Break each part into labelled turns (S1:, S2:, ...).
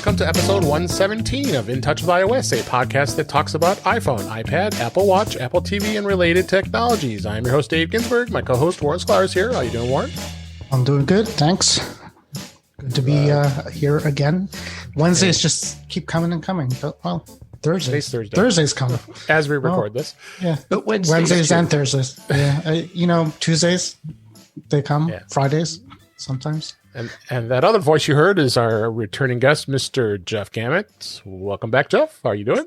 S1: welcome to episode 117 of In Touch with iOS, a podcast that talks about iPhone, iPad, Apple Watch, Apple TV, and related technologies. I'm your host, Dave Ginsburg. My co-host, Warren Sklar, is here. How you doing, Warren?
S2: I'm doing good, thanks. Good to be here again. Wednesdays just keep coming and coming. Well, Thursday's coming.
S1: As we record this.
S2: Yeah, but Wednesdays and Thursdays. Yeah, Tuesdays, they come. Yeah. Fridays, sometimes.
S1: And that other voice you heard is our returning guest, Mr. Jeff Gamet. Welcome back, Jeff. How are you doing?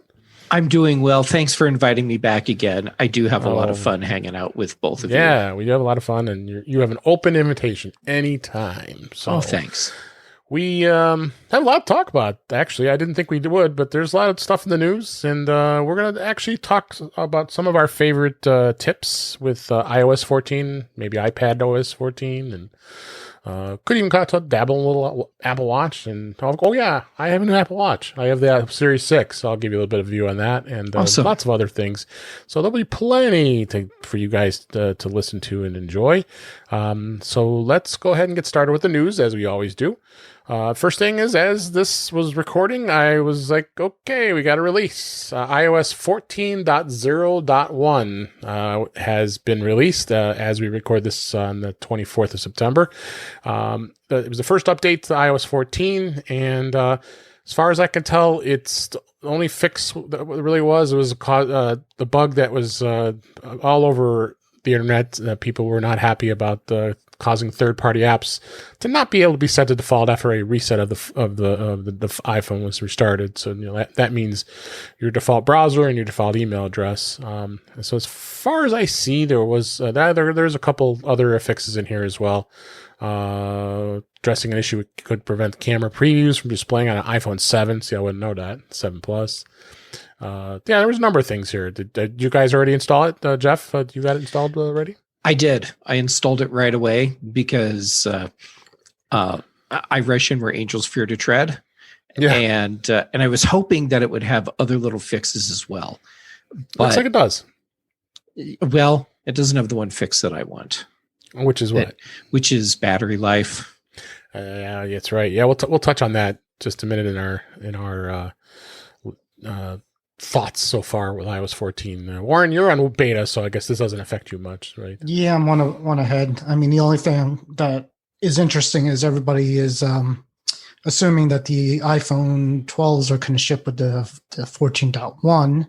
S3: I'm doing well. Thanks for inviting me back again. I do have a lot of fun hanging out with both of you.
S1: Yeah, we do have a lot of fun, and you have an open invitation anytime. So
S3: thanks.
S1: We have a lot to talk about, actually. I didn't think we would, but there's a lot of stuff in the news, and we're going to actually talk about some of our favorite tips with iOS 14, maybe iPad OS 14, and could even dabble a little Apple Watch. And I have a new Apple Watch. I have the Series 6, so I'll give you a little bit of view on that, and
S3: awesome.
S1: Lots of other things. So there'll be plenty for you guys to listen to and enjoy. So let's go ahead and get started with the news, as we always do. First thing is, as this was recording, I was like, okay, we got a release. iOS 14.0.1 has been released as we record this on the 24th of September. It was the first update to iOS 14, and as far as I can tell, it's the only fix that really was the bug that was all over the internet. People were not happy about causing third-party apps to not be able to be set to default after a reset of the iPhone was restarted. So that means your default browser and your default email address. So as far as I see, there's a couple other fixes in here as well. Addressing an issue that could prevent camera previews from displaying on an iPhone 7. See, I wouldn't know that. 7 Plus. There was a number of things here. Did you guys already install it, Jeff? You got it installed already?
S3: I did. I installed it right away because I rush in where angels fear to tread. Yeah. And I was hoping that it would have other little fixes as well. But,
S1: looks like it does.
S3: Well, it doesn't have the one fix that I want.
S1: Which is what?
S3: Which is battery life.
S1: Yeah, that's right. Yeah, we'll touch on that just a minute in our thoughts so far with iOS 14. Warren, you're on beta, so I guess this doesn't affect you much, right?
S2: Yeah, I'm one ahead. I mean, the only thing that is interesting is everybody is assuming that the iPhone 12s are going to ship with the 14.1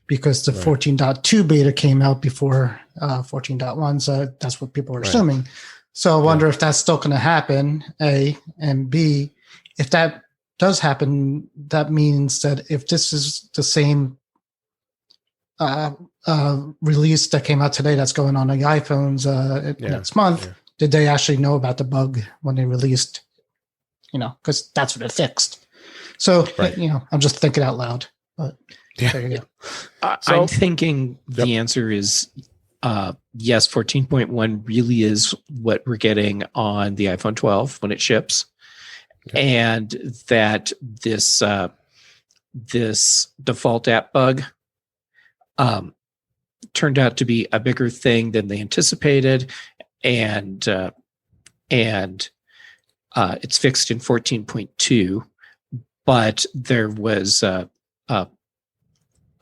S2: because the 14.2 beta came out before 14.1, so that's what people are assuming. So I wonder if that's still going to happen, A, and B, if that does happen, that means that if this is the same release that came out today that's going on the iPhones next month, did they actually know about the bug when they released? Because that's what it fixed. So, I'm just thinking out loud. But there you go.
S3: I'm thinking the answer is yes, 14.1 really is what we're getting on the iPhone 12 when it ships. Okay. And that this default app bug turned out to be a bigger thing than they anticipated, and it's fixed in 14.2. But there was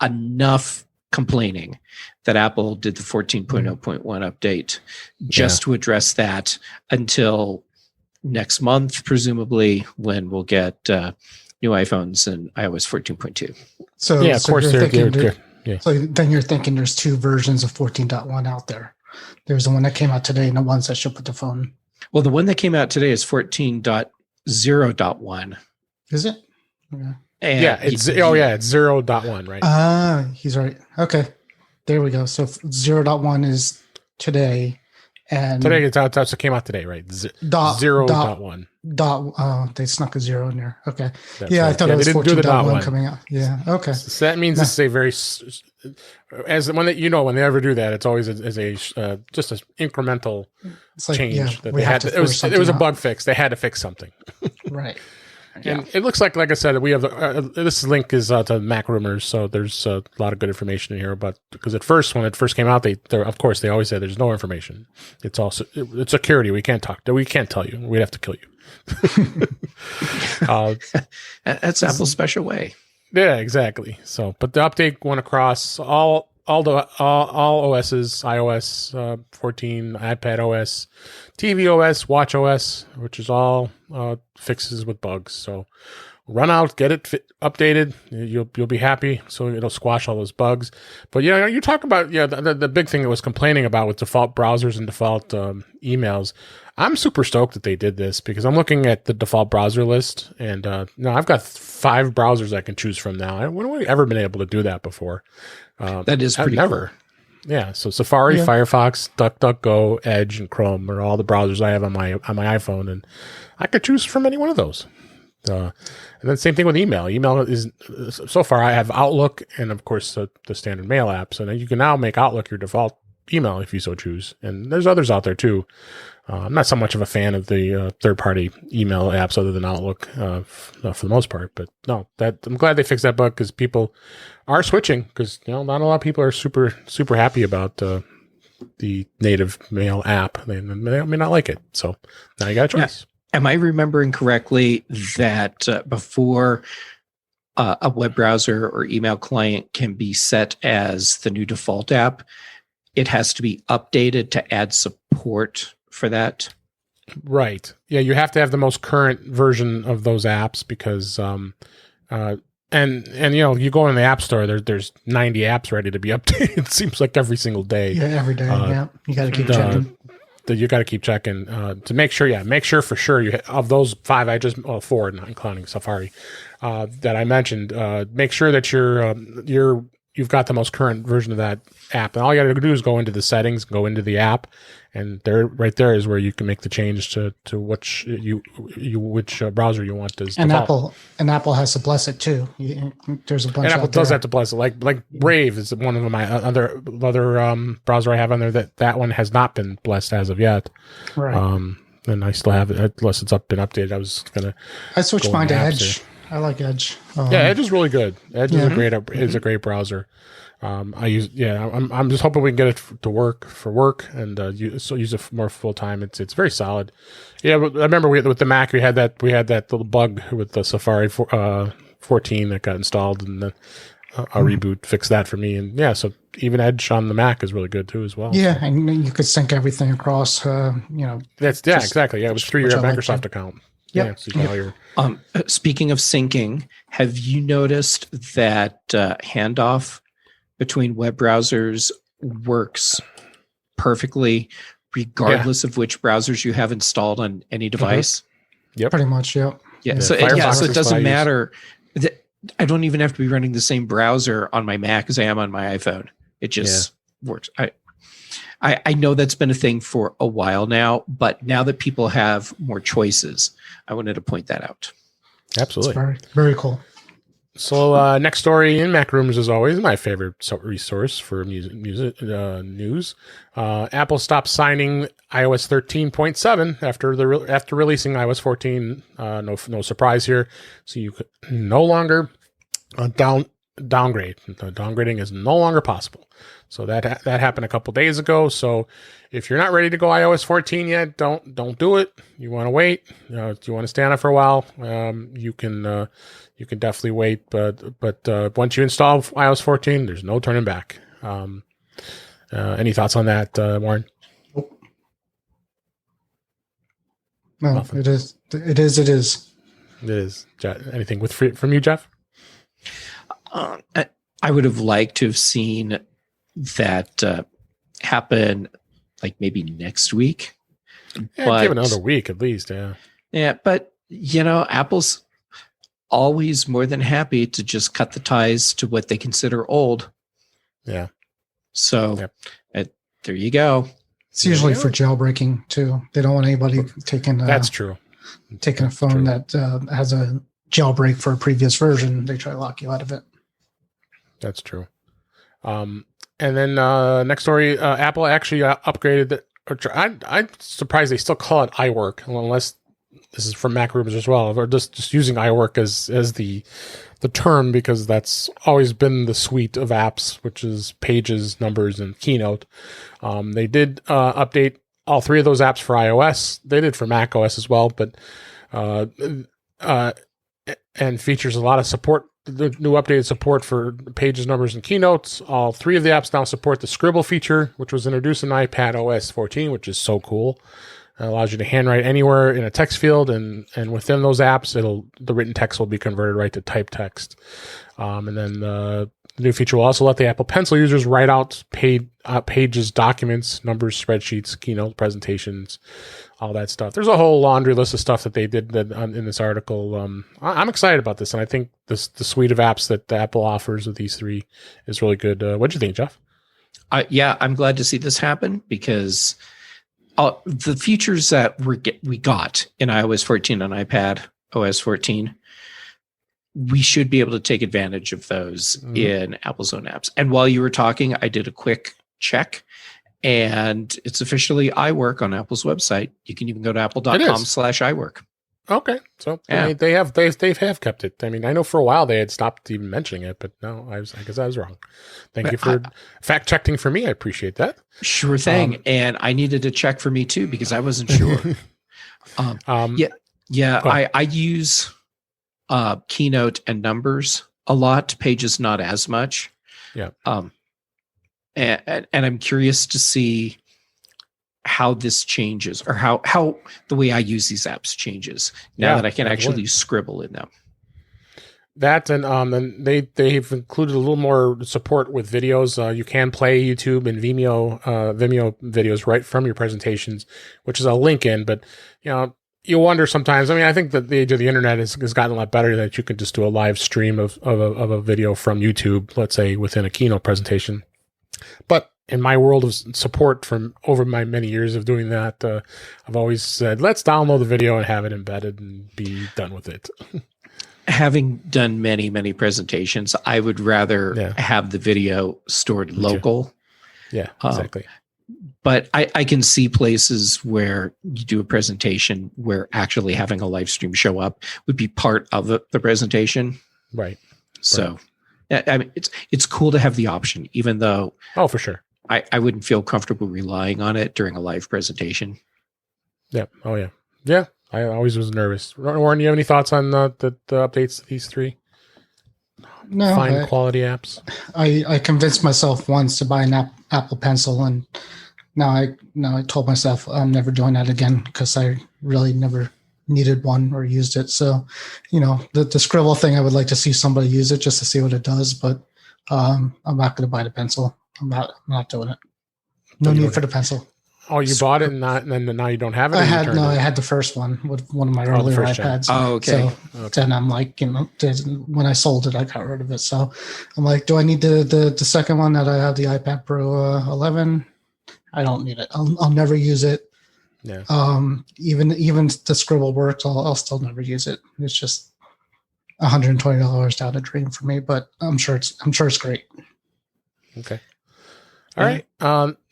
S3: enough complaining that Apple did the 14.0.1 update just to address that until next month, presumably, when we'll get new iPhones and iOS 14.2.
S2: So,
S1: of course,
S2: So then you're thinking there's two versions of 14.1 out there. There's the one that came out today and the ones that ship with the phone.
S3: Well, the one that came out today is 14.0.1.
S2: Is it?
S1: Yeah. It's 0.1, right?
S2: He's right. Okay. There we go. So 0.1 is today. And
S1: today it came out today, right? 0.1.
S2: They snuck a zero in there. Okay.
S1: That's
S2: right. I thought it was 14.1
S1: 14.1
S2: coming out. Yeah. Okay.
S1: So that means this is a very, as when they ever do that, it's always just an incremental change that they had. It was a bug fix. They had to fix something.
S2: Right.
S1: And it looks like I said, we have this link is to Mac Rumors, so there's a lot of good information in here. But because when it first came out, they of course they always said there's no information. It's security. We can't tell you. We'd have to kill you.
S3: That's Apple's special way.
S1: Yeah, exactly. So, but the update went across all OSs, iOS 14, iPad OS, TV OS, Watch OS, which is all fixes with bugs. So run out, get it updated. You'll be happy. So it'll squash all those bugs. But you talk about the big thing that was complaining about with default browsers and default emails. I'm super stoked that they did this because I'm looking at the default browser list, and I've got 5 browsers I can choose from now. When have we ever been able to do that before?
S3: That is pretty
S1: never. Cool. Yeah, so Safari, Firefox, DuckDuckGo, Edge, and Chrome are all the browsers I have on my iPhone, and I could choose from any one of those. And then same thing with email. Email is so far I have Outlook and of course the standard mail apps, and you can now make Outlook your default email if you so choose. And there's others out there too. I'm not so much of a fan of the third-party email apps other than Outlook for the most part. But no, I'm glad they fixed that bug because people are switching because not a lot of people are super happy about the native mail app. They may not like it. So now you got a choice.
S3: Am I remembering correctly that before a web browser or email client can be set as the new default app, it has to be updated to add support for that?
S1: Right. Yeah, you have to have the most current version of those apps because and you go in the App Store, there's 90 apps ready to be updated. It seems like every single day.
S2: Yeah, every day. You got to keep checking.
S1: You got to keep checking to make sure. Make sure for sure you of those 5 4, not including Safari, that I mentioned. Make sure that you've got the most current version of that app, and all you got to do is go into the settings, go into the app, and right there is where you can make the change to which browser you want as default.
S2: Apple has to bless it too. There's a bunch.
S1: And Apple does have to bless it. Like Brave is one of my other browser I have on there that one has not been blessed as of yet.
S2: Right.
S1: And I still have it unless it's been updated. I switched
S2: mine to Edge. I like Edge.
S1: Edge is really good. Edge is a great browser. I'm just hoping we can get it to work and use it more full time. It's very solid. Yeah, but I remember with the Mac we had that little bug with the Safari 14 that got installed, and a reboot fixed that for me. And so even Edge on the Mac is really good too as well.
S2: Yeah, and you could sync everything across.
S1: Exactly. Yeah, it was through your Microsoft account.
S2: Yep.
S3: Speaking of syncing, have you noticed that handoff between web browsers works perfectly regardless of which browsers you have installed on any device?
S1: Mm-hmm. Yep.
S2: Pretty much,
S3: Yeah. So it doesn't matter. I don't even have to be running the same browser on my Mac as I am on my iPhone. It just works. I know that's been a thing for a while now, but now that people have more choices, I wanted to point that out.
S1: Absolutely.
S2: It's very, very cool.
S1: So next story in Mac Rumors, as always, my favorite resource for music news. Apple stopped signing iOS 13.7 after releasing iOS 14. No surprise here. So you could no longer downgrade. Downgrading is no longer possible. So that happened a couple days ago. So if you're not ready to go iOS 14 yet, don't do it. You want to wait. If you want to stay on it for a while, you can definitely wait. But once you install iOS 14, there's no turning back. Any thoughts on that, Warren?
S2: No, nothing. It is. It is.
S1: Anything from you, Jeff?
S3: I would have liked to have seen that happen like maybe next week.
S1: But give it another week at least,
S3: Yeah, but Apple's always more than happy to just cut the ties to what they consider old.
S1: Yeah.
S3: So there you go.
S2: It's usually for jailbreaking too. They don't want anybody taking
S1: that's true.
S2: Taking a phone that has a jailbreak for a previous version. They try to lock you out of it. That's
S1: true. And then next story, Apple actually upgraded. I'm surprised they still call it iWork, unless this is from Mac Rumors as well, or just using iWork as the term, because that's always been the suite of apps, which is Pages, Numbers, and Keynote. They did update all 3 of those apps for iOS. They did for Mac OS as well, but And features a lot of support, the new updated support for pages, numbers, and keynotes. All three of the apps now support the Scribble feature, which was introduced in iPad OS 14, which is so cool. It allows you to handwrite anywhere in a text field, and within those apps, the written text will be converted right to typed text. And then the new feature will also let the Apple Pencil users write out pages, documents, numbers, spreadsheets, keynote presentations, all that stuff. There's a whole laundry list of stuff that they did in this article. I'm excited about this, and I think the suite of apps that Apple offers with these three is really good. What do you think, Jeff?
S3: Yeah, I'm glad to see this happen because the features that we got in iOS 14 and iPad OS 14, we should be able to take advantage of those in Apple's own apps. And while you were talking, I did a quick check, and it's officially iWork on Apple's website. You can even go to apple.com/iWork.
S1: Okay, so
S3: Yeah.
S1: they have kept it. I mean, I know for a while they had stopped even mentioning it, but no, I guess I was wrong. Thank you for fact checking for me. I appreciate that.
S3: Sure thing. And I needed to check for me too because I wasn't sure. I use Keynote and Numbers a lot. Pages not as much.
S1: Yeah.
S3: And I'm curious to see how this changes, or how the way I use these apps changes now that I can actually scribble in them.
S1: That and they've included a little more support with videos. You can play YouTube and Vimeo videos right from your presentations, which is a link in. But you wonder sometimes. I mean, I think that the age of the internet has gotten a lot better that you can just do a live stream of a video from YouTube, let's say within a keynote presentation. But in my world of support from over my many years of doing that, I've always said, let's download the video and have it embedded and be done with it.
S3: Having done many, many presentations, I would rather have the video stored local.
S1: Yeah, exactly.
S3: But I can see places where you do a presentation where actually having a live stream show up would be part of the presentation.
S1: Right.
S3: So, I mean, it's cool to have the option, even though
S1: for sure.
S3: I wouldn't feel comfortable relying on it during a live presentation.
S1: Yeah. Oh, yeah. Yeah. I always was nervous. Warren, you have any thoughts on the updates to these three?
S2: No.
S1: Fine quality apps.
S2: I convinced myself once to buy an Apple Pencil, and now I told myself I'm never doing that again because I really never needed one or used it. So, the Scribble thing, I would like to see somebody use it just to see what it does, but I'm not going to buy the pencil. I'm not doing it. No need for the pencil.
S1: Oh, you bought it and then now you don't have it?
S2: I had the first one with one of my earlier iPads.
S3: Oh, okay.
S2: So then I'm like, when I sold it, I got rid of it. So I'm like, do I need the second one that I have the iPad Pro 11? I don't need it. I'll never use it.
S1: Yeah.
S2: Even the Scribble works, I'll still never use it. It's just $120 down the drain for me, but I'm sure it's great.
S1: Okay. All right.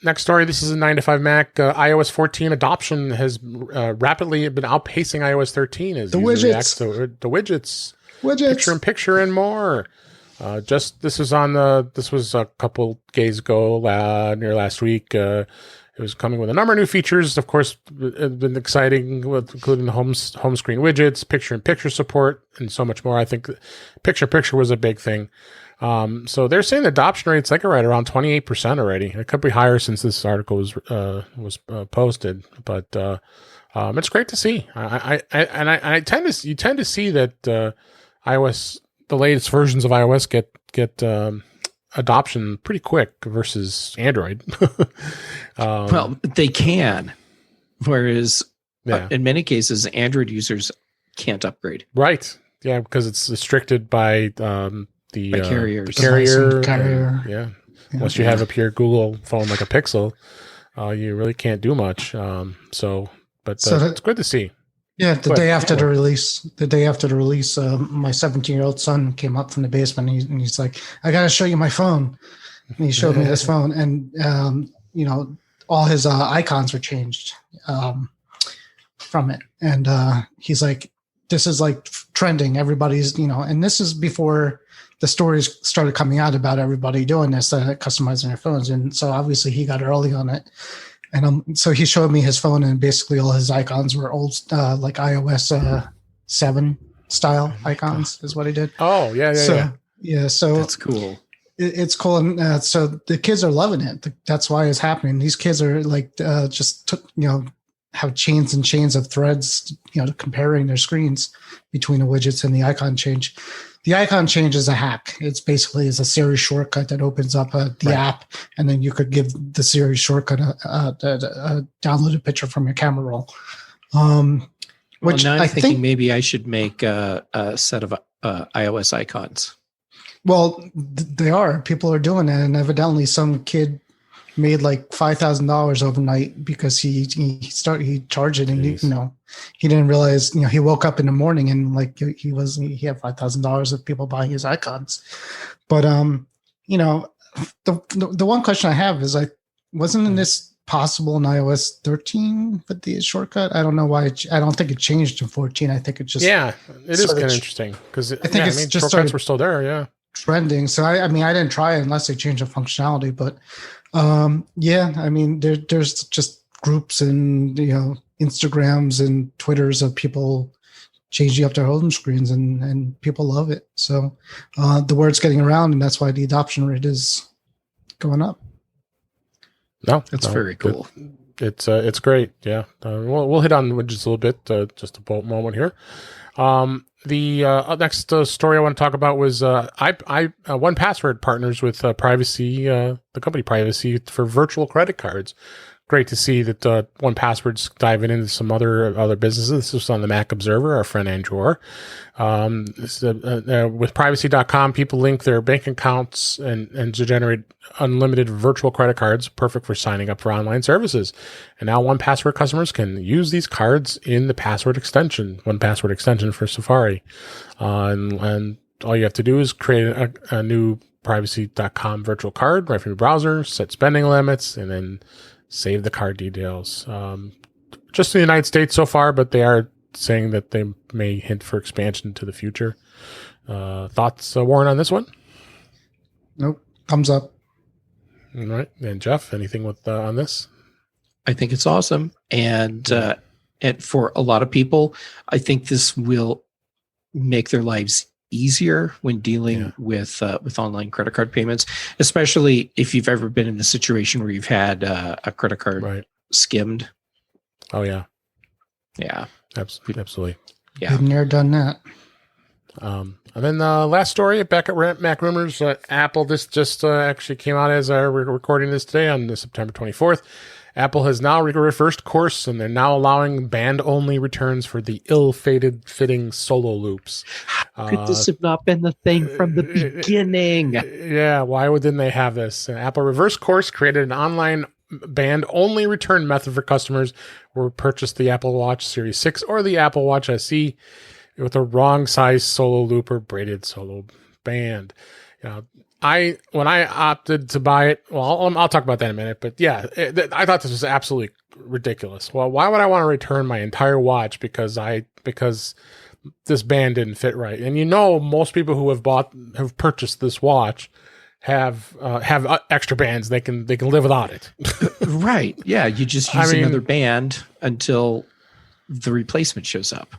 S1: Next story. This is a 9to5 Mac. iOS 14 adoption has rapidly been outpacing iOS 13 as
S2: the
S1: users
S2: widgets.
S1: react to the widgets, picture-in-picture, and more. This was a couple days ago, near last week. It was coming with a number of new features. Of course, it's been exciting, including the home screen widgets, picture-in-picture support, and so much more. I think picture-in-picture was a big thing. So they're saying the adoption rate's right around 28% already. It could be higher since this article was posted, but it's great to see. I tend to see that iOS, the latest versions of iOS get adoption pretty quick versus Android.
S3: Well, they can, whereas in many cases, Android users can't upgrade.
S1: Right. Yeah, because it's restricted by the
S3: carriers.
S2: Carrier.
S1: Yeah. Unless you have a pure Google phone like a Pixel, you really can't do much. It's good to see.
S2: Yeah, the day after the release, my 17-year-old son came up from the basement and he's like, "I got to show you my phone." And he showed me this phone, and all his icons were changed from it, and he's like, "This is like trending. Everybody's and this is before the stories started coming out about everybody doing this, customizing their phones. And so obviously he got early on it. And so he showed me his phone, and basically all his icons were old, like iOS 7 style icons, is what he did.
S1: Oh, yeah.
S2: So
S3: That's cool.
S2: It's cool, and so the kids are loving it. That's why it's happening. These kids are like have chains and chains of threads, comparing their screens between the widgets and the icon change. The icon change is a hack. It's basically a Siri shortcut that opens up the app, and then you could give the Siri shortcut a downloaded picture from your camera roll. Which
S3: now I'm
S2: I
S3: thinking
S2: think
S3: maybe I should make a set of iOS icons.
S2: Well, they are. People are doing it, and evidently some kid made like $5,000 overnight because he charged it, and he didn't realize. He woke up in the morning and like he had $5,000 of people buying his icons. But the one question I have is wasn't this possible in iOS 13 with the shortcut? I don't know why. I don't think it changed to 14. I think it just
S1: it is kind of interesting because I think just shortcuts were still there. Yeah.
S2: Trending. So I didn't try it unless they change the functionality, but there's just groups and Instagrams and Twitters of people changing up their home screens, and people love it. So the word's getting around, and that's why the adoption rate is going up.
S3: That's very cool.
S1: It's great. Yeah. We'll hit on widgets a little bit, just a moment here. The next story I want to talk about was 1Password partners with the company Privacy for virtual credit cards. Great to see that 1Password's diving into some other businesses. This was on the Mac Observer, our friend Andrew Orr. With Privacy.com, people link their bank accounts and to generate unlimited virtual credit cards, perfect for signing up for online services. And now 1Password customers can use these cards in the password extension, 1Password extension for Safari. And all you have to do is create a new Privacy.com virtual card right from your browser, set spending limits, and then save the card details. Just in the United States so far, but they are saying that they may hint for expansion to the future. Thoughts, Warren, on this one?
S2: Nope. Thumbs up.
S1: All right. And Jeff, anything on this?
S3: I think it's awesome. And for a lot of people, I think this will make their lives easier when dealing with online credit card payments, especially if you've ever been in a situation where you've had a credit card skimmed.
S1: Oh yeah,
S3: absolutely.
S2: Yeah, I've never done that.
S1: And then the last story back at Mac Rumors, Apple. This just actually came out as we're recording this today on September 24th. Apple has now reversed course, and they're now allowing band-only returns for the ill-fitting solo loops.
S3: Could this have not been the thing from the beginning?
S1: Yeah, why wouldn't they have this? Apple reversed course, created an online band-only return method for customers who purchased the Apple Watch Series 6 or the Apple Watch SE with a wrong size solo loop or braided solo band. When I opted to buy it, well, I'll talk about that in a minute, but yeah, I thought this was absolutely ridiculous. Well, why would I want to return my entire watch because this band didn't fit right? And most people who have purchased this watch have extra bands. They can live without it.
S3: Right. Yeah. You just use another band until the replacement shows up.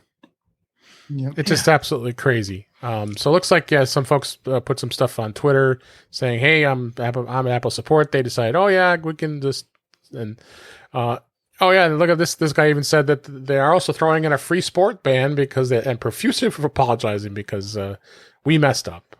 S2: Yep.
S1: It's just absolutely crazy. So it looks like some folks put some stuff on Twitter saying, "Hey, I'm Apple support." They decided, "Oh yeah, we can just and look at this. This guy even said that they are also throwing in a free sport band and profusely apologizing because we messed up."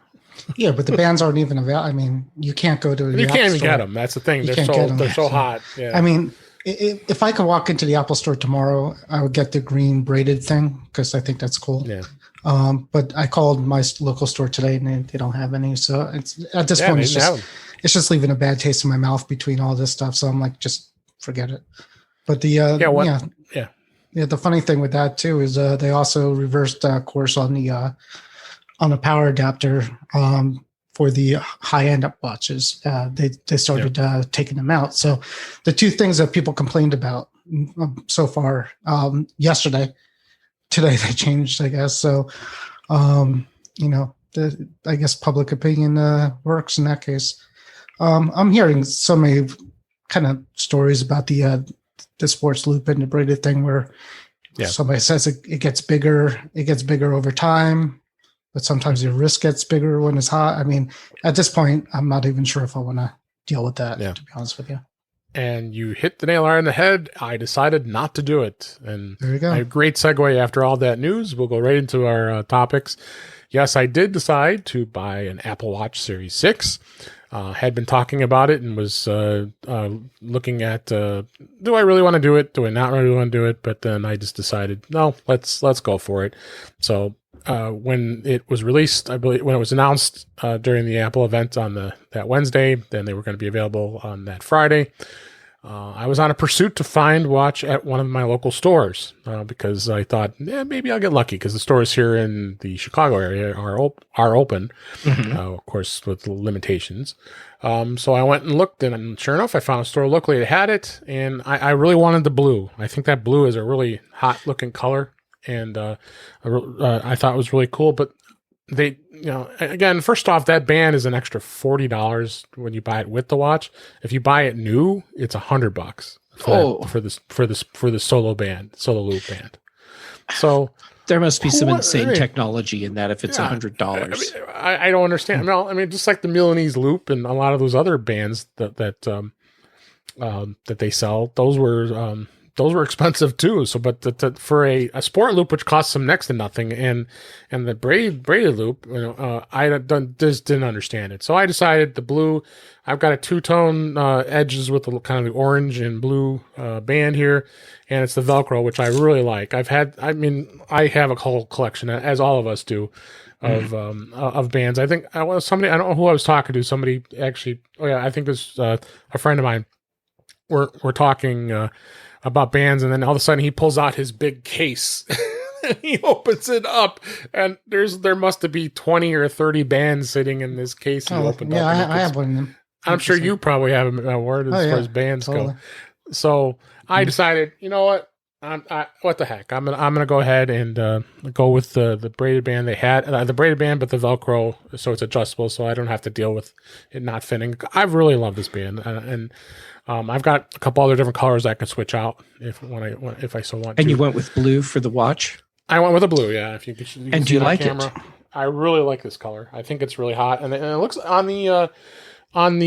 S2: Yeah, but the bands aren't even available. I mean, you can't go to the
S1: you
S2: App
S1: can't even
S2: Store.
S1: Get them. That's the thing. They're so hot. Yeah.
S2: I mean, if I could walk into the Apple Store tomorrow, I would get the green braided thing because I think that's cool.
S1: Yeah.
S2: But I called my local store today and they don't have any. So it's at this point, it's just leaving a bad taste in my mouth between all this stuff. So I'm like, just forget it. But the the funny thing with that too is they also reversed course on the power adapter for the high-end watches. They started taking them out. So the two things that people complained about so far yesterday, today they changed, I guess. So, I guess public opinion works in that case. I'm hearing so many kind of stories about the sports loop integrated thing where somebody says it gets bigger over time, but sometimes your wrist gets bigger when it's hot. I mean, at this point, I'm not even sure if I want to deal with that, to be honest with you.
S1: And you hit the nail right on the head. I decided not to do it. And
S2: there you go.
S1: A great segue after all that news. We'll go right into our topics. Yes, I did decide to buy an Apple Watch Series 6. Had been talking about it and was looking at, do I really want to do it? Do I not really want to do it? But then I just decided, no, let's go for it. So when it was released, I believe when it was announced during the Apple event on that Wednesday, then they were going to be available on that Friday. I was on a pursuit to find watch at one of my local stores because I thought, maybe I'll get lucky because the stores here in the Chicago area are open, of course, with limitations. So I went and looked, and sure enough, I found a store locally that had it, and I really wanted the blue. I think that blue is a really hot-looking color, and I thought it was really cool, but they, again, first off, that band is an extra $40 when you buy it with the watch. If you buy it new, it's $100 for the solo loop band. So
S3: there must be some insane technology in that if it's $100.
S1: I don't understand. No, I mean, just like the Milanese loop and a lot of those other bands that they sell, those were expensive too. So, but for a sport loop, which costs them next to nothing, and the braided loop, I just didn't understand it. So I decided the blue. I've got a two-tone edges with the kind of the orange and blue band here, and it's the Velcro, which I really like. I have a whole collection, as all of us do, of bands. I think I don't know who I was talking to. Somebody actually, I think this a friend of mine. We're talking. About bands, and then all of a sudden he pulls out his big case. He opens it up, and there must be 20 or 30 bands sitting in this case.
S2: I have one of them.
S1: I'm sure you probably have them as far as bands go. So I decided, you know what? What the heck? I'm gonna go ahead and go with the braided band they had, the braided band, but the Velcro, so it's adjustable, so I don't have to deal with it not fitting. I really love this band, and I've got a couple other different colors I can switch out if I so want.
S3: And you went with blue for the watch?
S1: I went with a blue, yeah. If you can
S3: and do you like it?
S1: I really like this color. I think it's really hot, and it looks on the crown,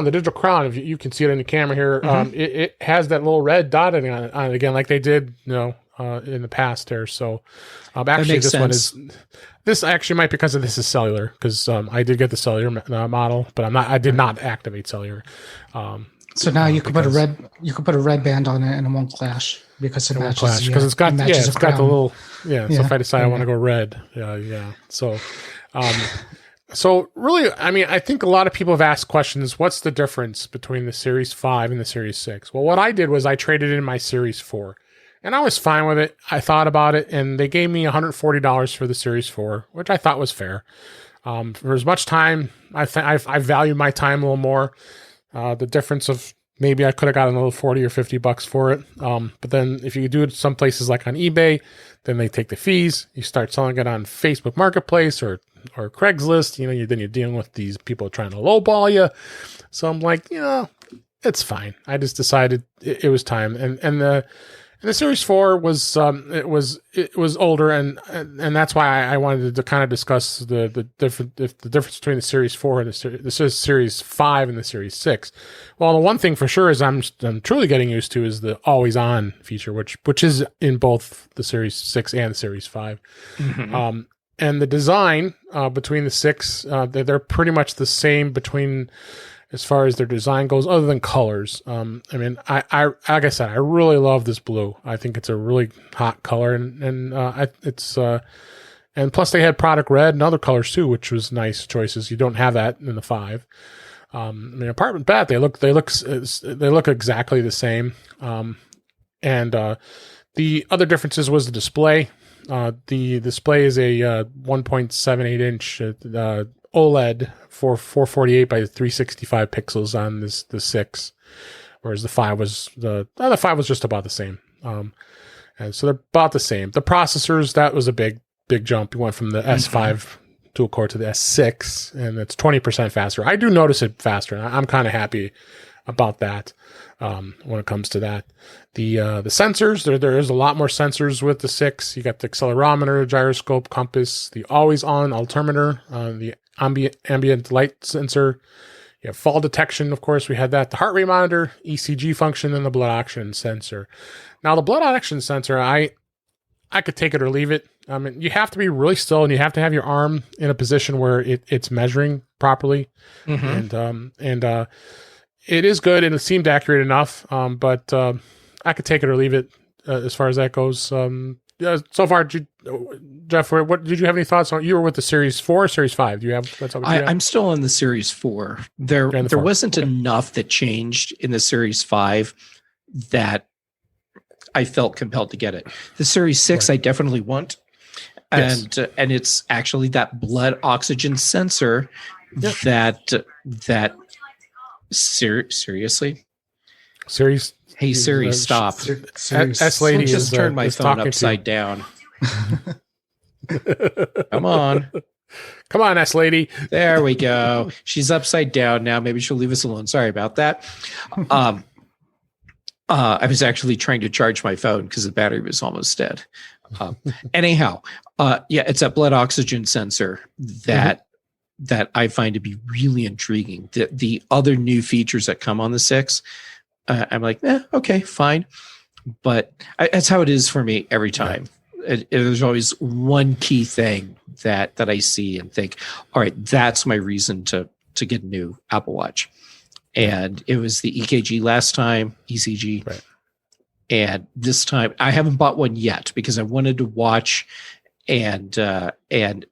S1: the digital crown. If you can see it in the camera here, it has that little red dotting on it again, like they did, in the past there. So, actually, this one is. This actually might be because this is cellular, because I did get the cellular model, but I did not activate cellular.
S2: So now you could put a red band on it and it won't clash because it matches.
S1: Because it's got the little So if I decide I want to go red, So, so really, I mean, I think a lot of people have asked questions. What's the difference between the Series 5 and the Series 6? Well, what I did was I traded in my Series 4. And I was fine with it. I thought about it, and they gave me $140 for the Series 4, which I thought was fair. For as much time, I value my time a little more. The difference of maybe I could have gotten a little $40 or $50 for it. But then if you do it some places like on eBay, then they take the fees. You start selling it on Facebook Marketplace or Craigslist. Then you're dealing with these people trying to lowball you. So I'm like, it's fine. I just decided it was time, and the Series 4 was it was older, and that's why I wanted to kind of discuss the difference between the Series 4 and the Series 5 and the Series 6. Well, the one thing for sure is I'm truly getting used to is the always on feature, which is in both the Series 6 and the Series 5. Mm-hmm. And the design between the 6, they're pretty much the same between. As far as their design goes, other than colors. I mean, I like I said, I really love this blue. I think it's a really hot color, and plus they had product red and other colors too, which was nice choices. You don't have that in the 5. I mean, apart from that, they look exactly the same. And the other differences was the display. The display is a 1.78 inch OLED for 448 by 365 pixels on the 6, whereas the 5 was the 5 was just about the same. And so they're about the same. The processors, that was a big jump. You went from the S5 dual core to the S6, and it's 20% faster. I do notice it faster, and I'm kind of happy about that when it comes to that. The sensors, there is a lot more sensors with the 6. You got the accelerometer, gyroscope, compass, the always-on altimeter, the ambient light sensor. You have fall detection, of course, we had that. The heart rate monitor, ECG function, and the blood oxygen sensor. Now, the blood oxygen sensor, I could take it or leave it. I mean, you have to be really still, and you have to have your arm in a position where it's measuring properly. Mm-hmm. And it is good, and it seemed accurate enough. But I could take it or leave it as far as that goes. So far, Jeff, what did you have any thoughts on? You were with the Series 4 or Series 5? Do you have?
S3: I'm still on the Series 4. There wasn't enough that changed in the Series 5 that I felt compelled to get it. The Series 6, I definitely want. And it's actually that blood oxygen sensor that seriously?
S1: Series.
S3: Hey Siri, stop.
S1: S lady
S3: just turned my phone upside down. Come on,
S1: S lady.
S3: There we go. She's upside down now. Maybe she'll leave us alone. Sorry about that. I was actually trying to charge my phone because the battery was almost dead. Anyhow, it's a blood oxygen sensor that I find to be really intriguing. The other new features that come on the 6, I'm like, okay, fine. But that's how it is for me every time. There's always one key thing that I see and think, all right, that's my reason to get a new Apple Watch. And it was the EKG last time, ECG.
S1: Right.
S3: And this time, I haven't bought one yet because I wanted to watch and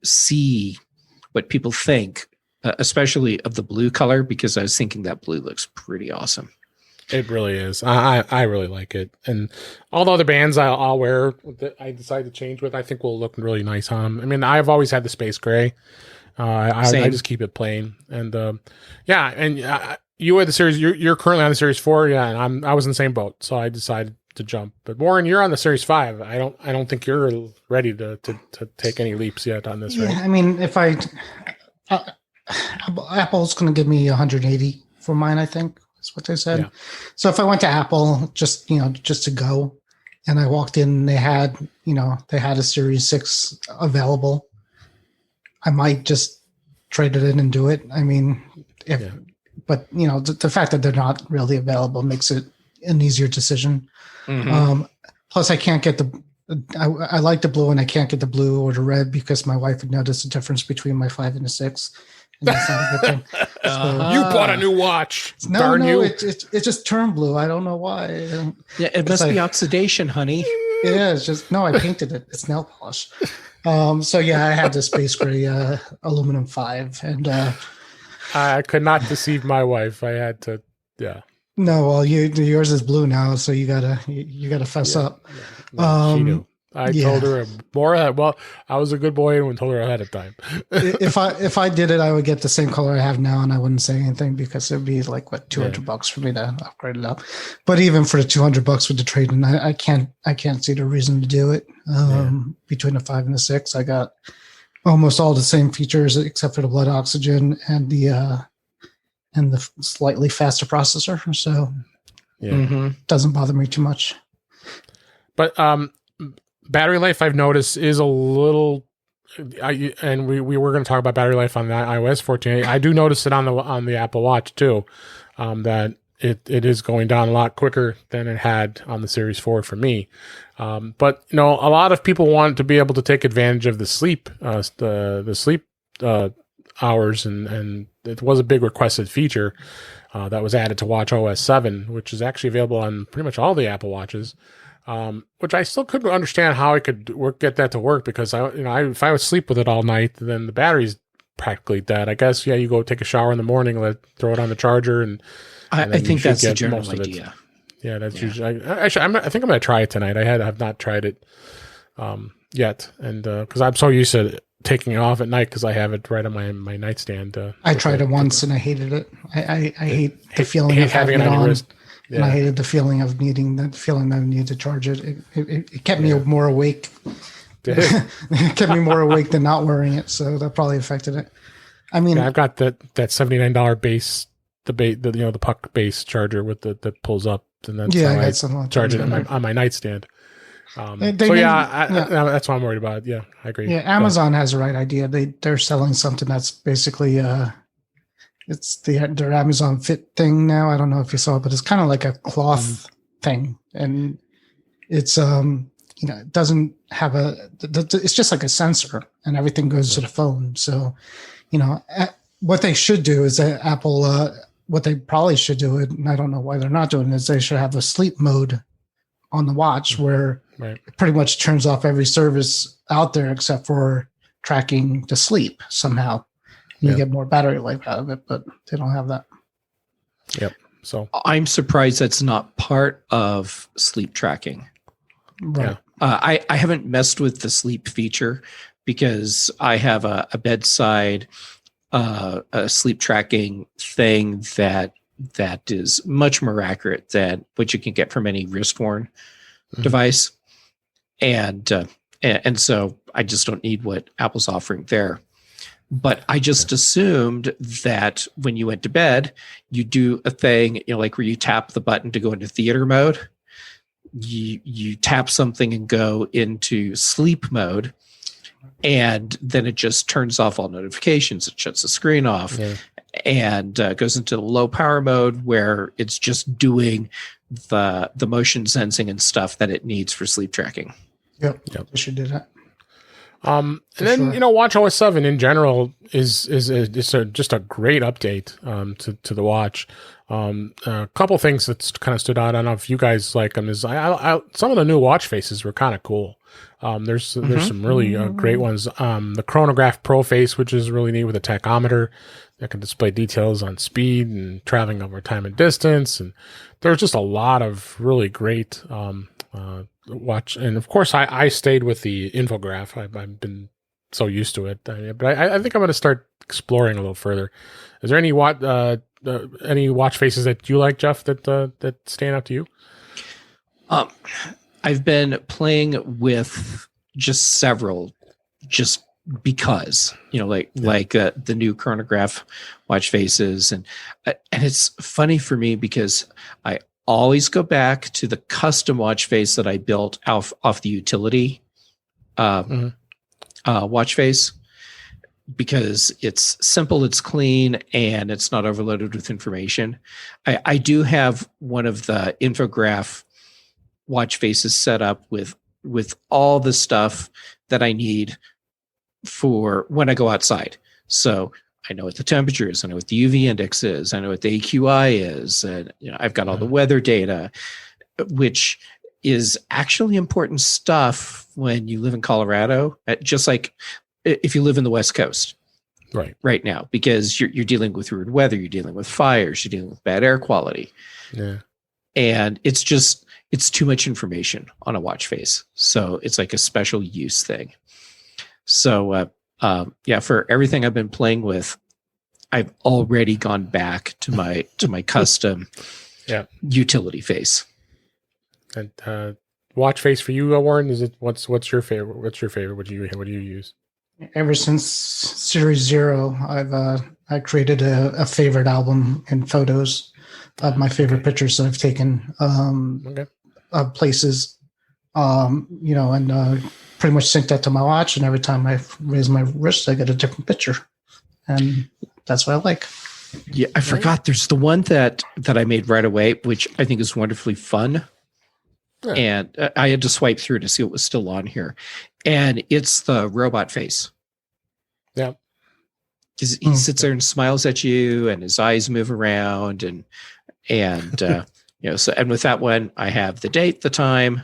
S3: see what people think, especially of the blue color, because I was thinking that blue looks pretty awesome.
S1: It really is. I really like it. And all the other bands I'll wear that I decide to change with, I think will look really nice on them. I mean, I've always had the space gray. I just keep it plain. And you had the series. You're currently on the Series 4, and I was in the same boat, so I decided to jump. But Warren, you're on the Series 5. I don't think you're ready to take any leaps yet on this. Right?
S2: Yeah, I mean, if Apple's going to give me 180 for mine, I think is what they said. Yeah. So if I went to Apple just to go, and I walked in, and they had a Series 6 available, I might just trade it in and do it. I mean, but the fact that they're not really available makes it an easier decision. Mm-hmm. Plus, I can't get I like the blue, and I can't get the blue or the red because my wife would notice the difference between my 5 and the 6. And that's not a good thing. So,
S1: you bought a new watch.
S2: No, it just turned blue. I don't know why.
S3: It must be oxidation, honey.
S2: Yeah, it's just I painted it. It's nail polish. So I had the space gray aluminum 5, and
S1: I could not deceive my wife. I had to. Yeah.
S2: No, well, yours is blue now, so you gotta fess up.
S1: No, she knew. I told her more. Well, I was a good boy and told her ahead of time.
S2: if I did it, I would get the same color I have now, and I wouldn't say anything because it'd be like $200 for me to upgrade it up. But even for the $200 with the trade-in, I can't see the reason to do it. Between the 5 and the 6, I got almost all the same features except for the blood oxygen and the slightly faster processor. So it doesn't bother me too much.
S1: But battery life, I've noticed, is a little. And we were going to talk about battery life on the iOS 14. I do notice it on the Apple Watch too, that it is going down a lot quicker than it had on the Series 4 for me. But a lot of people want to be able to take advantage of the sleep, hours, and it was a big requested feature that was added to Watch OS 7, which is actually available on pretty much all the Apple Watches. Which I still couldn't understand how I could get that to work, because if I would sleep with it all night, then the battery's practically dead. I guess you go take a shower in the morning, throw it on the charger, and
S3: I think that's the general idea.
S1: Yeah, that's usually. I think I'm going to try it tonight. I have not tried it yet, and because I'm so used to taking it off at night because I have it right on my nightstand.
S2: I tried it once and I hated it. I hate the feeling of having it on your wrist. Yeah. And I hated the feeling of needing that feeling that I needed to charge it. It kept me more awake
S1: Did it?
S2: It kept me more awake than not wearing it, so that probably affected it. I mean,
S1: Yeah, I've got that $79 base, the puck base charger with that pulls up, and that's
S2: yeah,
S1: how
S2: I
S1: I
S2: got some like
S1: charge it
S2: that.
S1: on my nightstand.
S2: They
S1: So
S2: need-
S1: yeah, that's what I'm worried about. Yeah, I agree.
S2: Yeah, Amazon has the right idea. They're selling something that's basically it's their Amazon Fit thing now. I don't know if you saw it, but it's kind of like a cloth thing, and it's it doesn't have it's just like a sensor, and everything goes to the phone. So, what they should do is that Apple, what they probably should do, and I don't know why they're not doing it, is they should have a sleep mode on the watch where it pretty much turns off every service out there except for tracking the sleep somehow. You get more battery life out of it, but they don't have that.
S1: Yep. So
S3: I'm surprised that's not part of sleep tracking.
S2: Right.
S3: I haven't messed with the sleep feature because I have a bedside a sleep tracking thing that is much more accurate than what you can get from any wrist-worn device, and so I just don't need what Apple's offering there. But I just assumed that when you went to bed, you do a thing, like where you tap the button to go into theater mode. You tap something and go into sleep mode, and then it just turns off all notifications. It shuts the screen off and goes into the low power mode where it's just doing the motion sensing and stuff that it needs for sleep tracking.
S2: Yep. We should do that.
S1: And then WatchOS 7 in general is just a great update to the watch. A couple things that's kind of stood out. I don't know if you guys like them. Is some of the new watch faces were kind of cool. There's some really great ones. The Chronograph Pro face, which is really neat with a tachometer that can display details on speed and traveling over time and distance. And there's just a lot of really great watch. And of course, I stayed with the infograph. I've been so used to it, but I think I'm going to start exploring a little further. Is there any watch faces that you like, Jeff, that stand out to you?
S3: I've been playing with just several, just because, like the new Chronograph watch faces, and it's funny for me because I always go back to the custom watch face that I built off the utility watch face, because it's simple, it's clean, and it's not overloaded with information. I do have one of the infograph watch faces set up with all the stuff that I need for when I go outside. So I know what the temperature is, I know what the UV index is, I know what the AQI is, and I've got all the weather data, which is actually important stuff when you live in Colorado, just like if you live in the West Coast right now, because you're dealing with weird weather, you're dealing with fires, you're dealing with bad air quality. Yeah. And it's too much information on a watch face. So it's like a special use thing. So, for everything I've been playing with, I've already gone back to my custom utility face.
S1: And watch face for you, Warren, is it what's your favorite? What's your favorite? What do you use?
S2: Ever since Series 0, I created a favorite album in photos of my favorite pictures that I've taken of places, and pretty much sync that to my watch. And every time I raise my wrist, I get a different picture, and that's what I like.
S3: Yeah, I forgot. There's the one that I made right away, which I think is wonderfully fun. Yeah. And I had to swipe through to see what was still on here. And it's the robot face.
S1: Yeah.
S3: He sits there and smiles at you, and his eyes move around, and so, and with that one, I have the date, the time,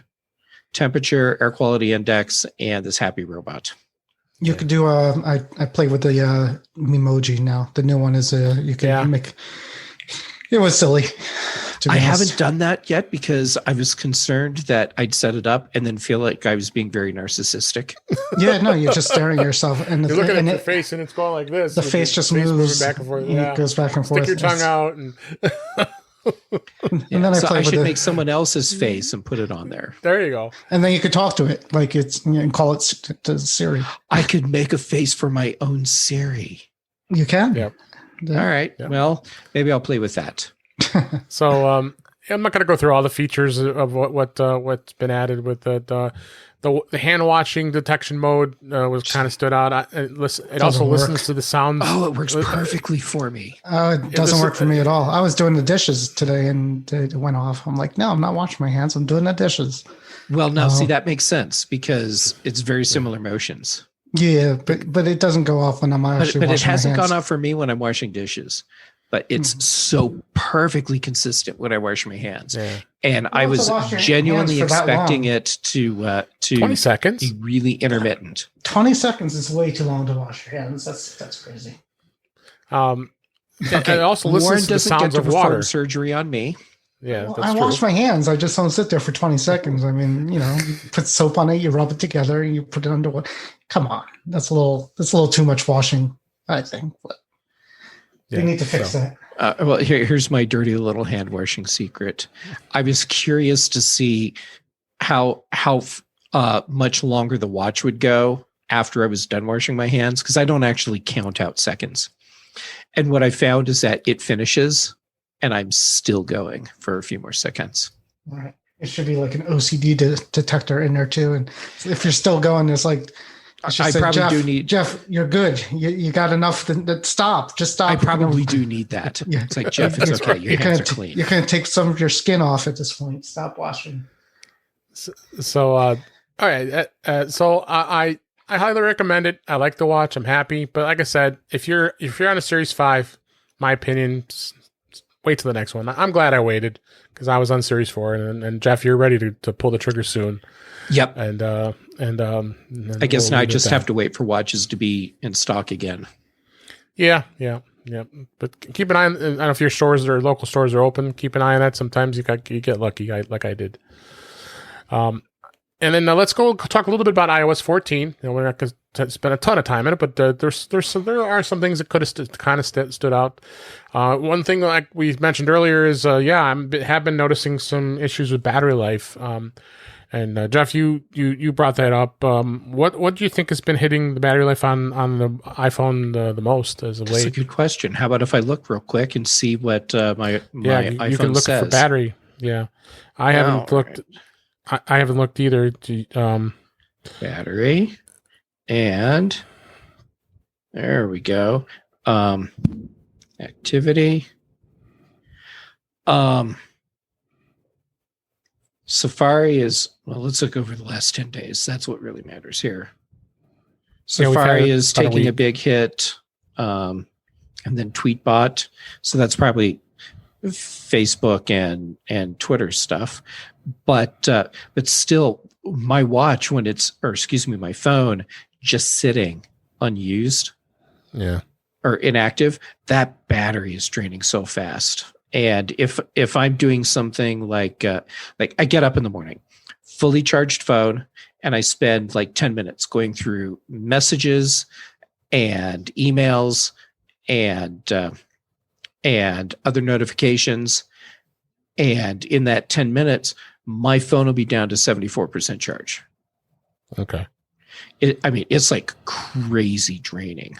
S3: temperature, air quality index, and this happy robot.
S2: You could do I play with the Memoji now. The new one is you can make. It was silly.
S3: I haven't done that yet because I was concerned that I'd set it up and then feel like I was being very narcissistic.
S2: Yeah, no, you're just staring at yourself, and
S1: you're looking at your face, and it's going like this.
S2: The face just moves
S1: back and forth.
S2: It goes back and forth.
S1: Stick your tongue out, and
S2: And then I
S3: so
S2: play
S3: I
S2: with
S3: should
S2: it.
S3: make someone else's face and put it on there.
S1: There you go.
S2: And then you could talk to it, like it's, and call it to Siri.
S3: I could make a face for my own Siri.
S2: You can.
S1: Yep.
S2: Yeah.
S3: All right.
S1: Yeah.
S3: Well, maybe I'll play with that.
S1: So I'm not going to go through all the features of what's been added with the hand washing detection mode was kind of stood out. It also listens to the sounds.
S3: Oh, it works perfectly for me.
S2: It doesn't work for me at all. I was doing the dishes today and it went off. I'm like, no, I'm not washing my hands. I'm doing the dishes.
S3: Well, now see, that makes sense because it's very similar motions.
S2: Yeah, but it doesn't go off when I'm actually
S3: But it
S2: washing my
S3: hasn't
S2: hands.
S3: gone off for me when I'm washing dishes. But it's so perfectly consistent when I wash my hands.
S1: Yeah.
S3: And I was genuinely expecting it to
S1: 20 seconds.
S3: be really intermittent.
S2: 20 seconds is way too long to wash your hands. That's crazy.
S1: It also listens
S3: Warren
S1: to the
S3: doesn't get
S1: sounds
S3: to
S1: of
S3: perform
S1: water.
S3: surgery on me.
S1: Yeah,
S2: Well,
S1: that's
S2: I
S1: true.
S2: wash my hands. I just don't sit there for 20 seconds. I mean, you put soap on it, you rub it together, and you put it under water. Come on, that's a little too much washing, I think. But we need to fix that.
S3: Well, here's my dirty little hand washing secret. I was curious to see how much longer the watch would go after I was done washing my hands, because I don't actually count out seconds. And what I found is that it finishes and I'm still going for a few more seconds.
S2: Right. It should be like an OCD detector in there too. And if you're still going, it's like,
S3: I probably do need
S2: Jeff. You're good. You got enough. Stop. Just stop.
S3: I probably do need that.
S2: Yeah.
S3: It's like, Jeff, it's okay. Your hands are clean.
S2: You're going to take some of your skin off at this point. Stop washing.
S1: So all right. So I highly recommend it. I like the watch. I'm happy. But like I said, if you're on a Series 5, my opinion, wait till the next one. I'm glad I waited because I was on Series 4, and Jeff, you're ready to pull the trigger soon.
S3: Yep.
S1: And
S3: I guess now I just have to wait for watches to be in stock again.
S1: Yeah. But keep an eye on. I don't know if your stores or local stores are open. Keep an eye on that. Sometimes you get lucky, like I did. And then let's go talk a little bit about iOS 14. We're not going to spend a ton of time in it, but there are some things that could have stood out. One thing, like we mentioned earlier, is I have been noticing some issues with battery life. And Jeff, you brought that up. What do you think has been hitting the battery life on the iPhone the most as of late?
S3: That's a good question. How about if I look real quick and see what my iPhone
S1: you can look
S3: says?
S1: for battery. Yeah, I haven't looked. Right. I haven't looked either.
S3: Battery, and there we go. Activity. Safari is, well, let's look over the last 10 days. That's what really matters here. Safari is taking a big hit, and then Tweetbot. So that's probably Facebook and Twitter stuff. But still, my watch, my phone, just sitting unused, or inactive, that battery is draining so fast. And if I'm doing something like I get up in the morning, fully charged phone, and I spend like 10 minutes going through messages and emails and other notifications, and in that 10 minutes, my phone will be down to 74% charge.
S1: Okay.
S3: It's like crazy draining.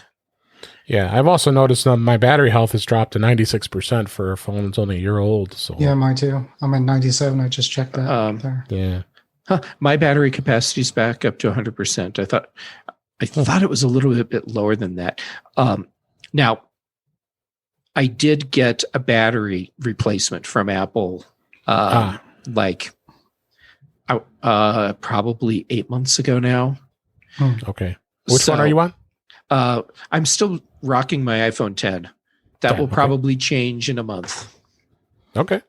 S1: Yeah, I've also noticed my battery health has dropped to 96% for a phone that's only a year old. So
S2: yeah, mine too. I'm at 97. I just checked that. There.
S1: Yeah.
S3: My battery capacity is back up to 100%. I thought it was a little bit lower than that. Now, I did get a battery replacement from Apple, probably 8 months ago now.
S1: Okay. Which one are you on?
S3: I'm still rocking my iPhone 10. That will probably change in a month.
S1: Okay.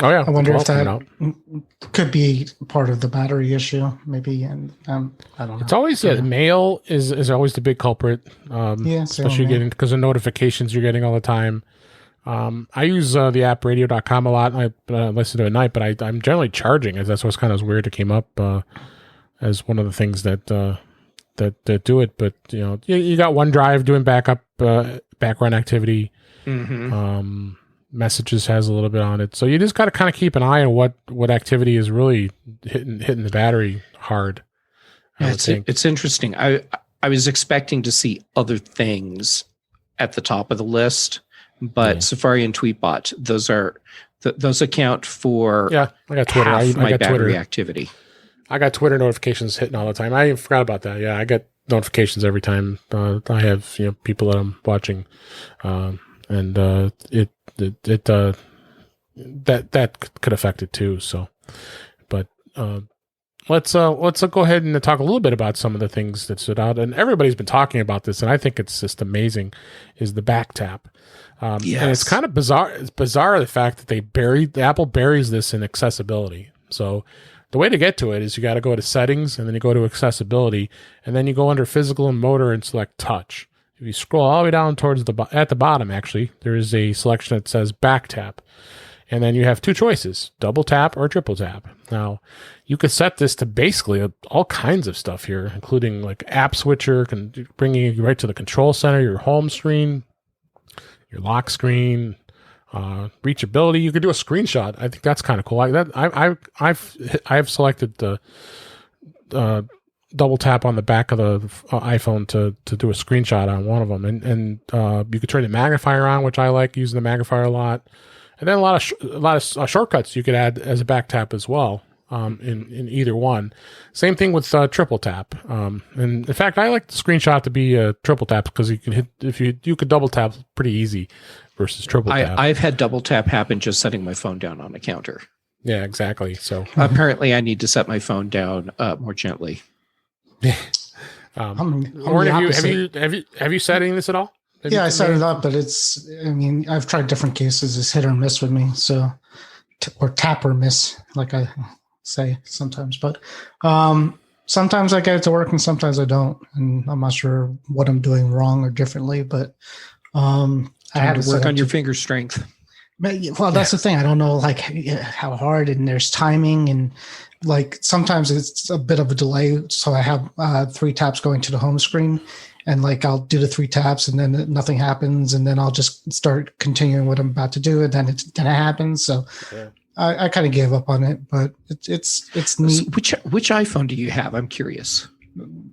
S1: Oh yeah.
S2: I wonder if that could be part of the battery issue, maybe. And I don't know.
S1: It's always mail is always the big culprit. Especially because of notifications you're getting all the time. I use the app radio.com a lot. I listen to it at night, but I'm generally charging, as that's what's kind of weird. It came up as one of the things that do it. But you got OneDrive doing backup background activity.
S3: Mm-hmm.
S1: Messages has a little bit on it. So you just got to kind of keep an eye on what activity is really hitting the battery hard.
S3: Yeah, it's interesting. I was expecting to see other things at the top of the list, but Safari and Tweetbot, those account for
S1: I got Twitter.
S3: half my
S1: got
S3: battery
S1: Twitter
S3: activity.
S1: I got Twitter notifications hitting all the time. I forgot about that. Yeah, I get notifications every time I have people that I'm watching, and that could affect it too. So, but let's go ahead and talk a little bit about some of the things that stood out. And everybody's been talking about this, and I think it's just amazing. Is the BackTap? And it's kind of bizarre. It's bizarre the fact that Apple buries this in accessibility. So the way to get to it is you got to go to settings, and then you go to accessibility, and then you go under physical and motor and select touch. If you scroll all the way down towards at the bottom, actually, there is a selection that says BackTap. And then you have two choices, double tap or triple tap. Now, you could set this to basically all kinds of stuff here, including like app switcher, bringing you right to the control center, your home screen, your lock screen, reachability. You could do a screenshot. I think that's kind of cool. Like that, I've selected the double tap on the back of the iPhone to do a screenshot on one of them, and you could turn the magnifier on, which I like using the magnifier a lot. And then a lot of shortcuts you could add as a back tap as well in either one. Same thing with triple tap. And in fact, I like the screenshot to be a triple tap because you can hit you could double tap pretty easy versus triple tap.
S3: I've had double tap happen just setting my phone down on a counter.
S1: Yeah, exactly. So
S3: apparently, I need to set my phone down more gently.
S1: Warren, have you set any of this at all?
S2: I set it up, but I've tried different cases. It's hit or miss with me. So, or tap or miss, like I say sometimes. But sometimes I get it to work and sometimes I don't. And I'm not sure what I'm doing wrong or differently. But I
S3: have to work on your finger strength.
S2: Well, that's the thing. I don't know like how hard, and there's timing, and like sometimes it's a bit of a delay. So I have 3 taps going to the home screen. And like I'll do the 3 taps and then nothing happens, and then I'll just start continuing what I'm about to do, and then it happens. So I kind of gave up on it, but it's neat.
S3: Which iPhone do you have? I'm curious.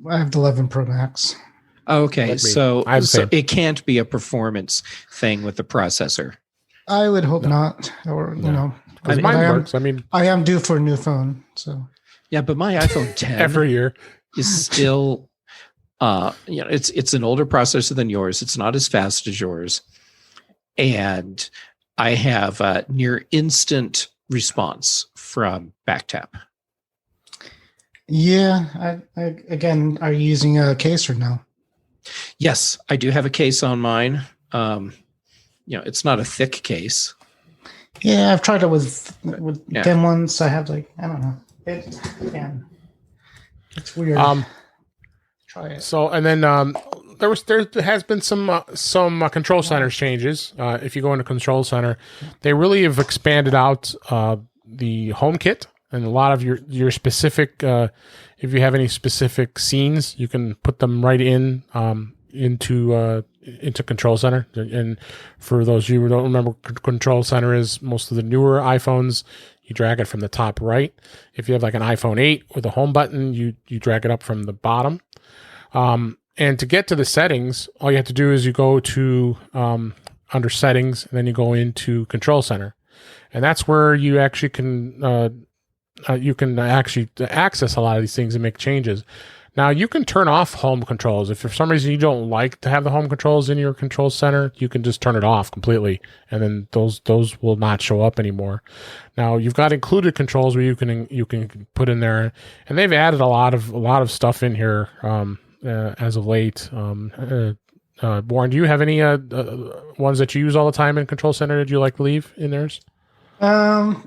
S2: I have the 11 Pro Max.
S3: Okay, so it can't be a performance thing with the processor.
S2: I would hope not, or
S1: because mine works.
S2: I am due for a new phone, so
S3: yeah. But my iPhone 10
S1: every year
S3: is still. It's an older processor than yours. It's not as fast as yours. And I have a near instant response from BackTap.
S2: Yeah. Again, are you using a case or no?
S3: Yes, I do have a case on mine. It's not a thick case.
S2: Yeah, I've tried it with thin ones. I have I don't know. It's weird. Try it. So,
S1: and then there has been some control center changes. If you go into control center, they really have expanded out the HomeKit, and a lot of your specific. If you have any specific scenes, you can put them right into control center. And for those of you who don't remember what control center is, most of the newer iPhones, you drag it from the top right. If you have like an iPhone 8 with a home button, you drag it up from the bottom. And to get to the settings, all you have to do is you go to under settings, and then you go into control center, and that's where you actually can actually access a lot of these things and make changes. Now you can turn off home controls. If for some reason you don't like to have the home controls in your control center, you can just turn it off completely, and then those will not show up anymore. Now you've got included controls where you can put in there, and they've added a lot of stuff in here. As of late, Warren, do you have any ones that you use all the time in Control Center that you like to leave in theirs?
S2: No,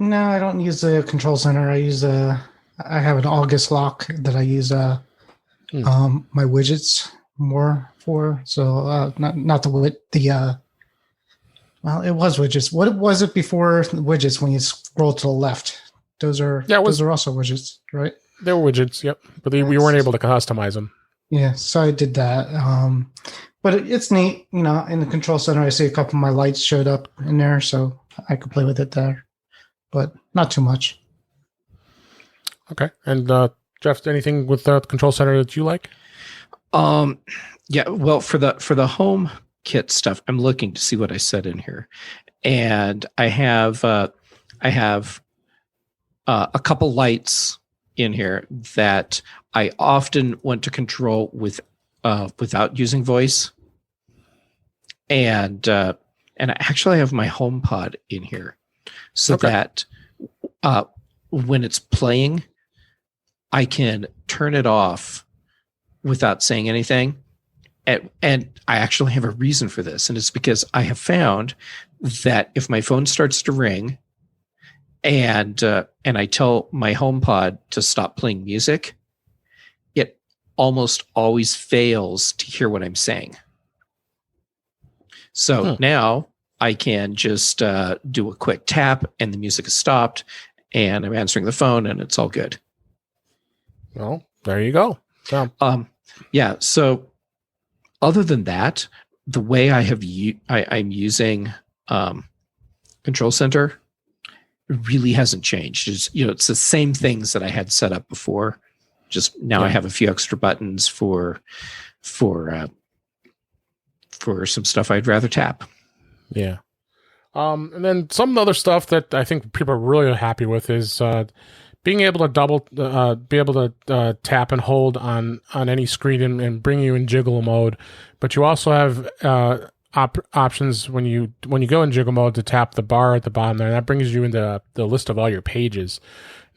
S2: I don't use the Control Center. I have an August lock that I use my widgets more for. So not the well, it was widgets. What was it before widgets when you scroll to the left? Those are also widgets, right?
S1: They were widgets, yep. But we weren't able to customize them.
S2: Yeah, so I did that. but it's neat. You know, in the control center, I see a couple of my lights showed up in there, so I could play with it there, but not too much.
S1: Okay. And Jeff, anything with the control center that you like?
S3: Yeah. Well, for the home kit stuff, I'm looking to see what I said in here, and I have a couple lights in here that I often want to control without using voice, and I actually have my HomePod in here, so that when it's playing, I can turn it off without saying anything. And I actually have a reason for this, and it's because I have found that if my phone starts to ring and I tell my HomePod to stop playing music, it almost always fails to hear what I'm saying. So now I can just do a quick tap and the music is stopped and I'm answering the phone and it's all good.
S1: Well, there you go. So.
S3: Yeah. So other than that, the way I'm using Control Center really hasn't changed. It's the same things that I had set up before. Just now I have a few extra buttons for some stuff I'd rather tap.
S1: Yeah. And then some other stuff that I think people are really happy with is being able to tap and hold on any screen and bring you in jiggle mode. But you also have options when you go in jiggle mode to tap the bar at the bottom there, and that brings you into the list of all your pages.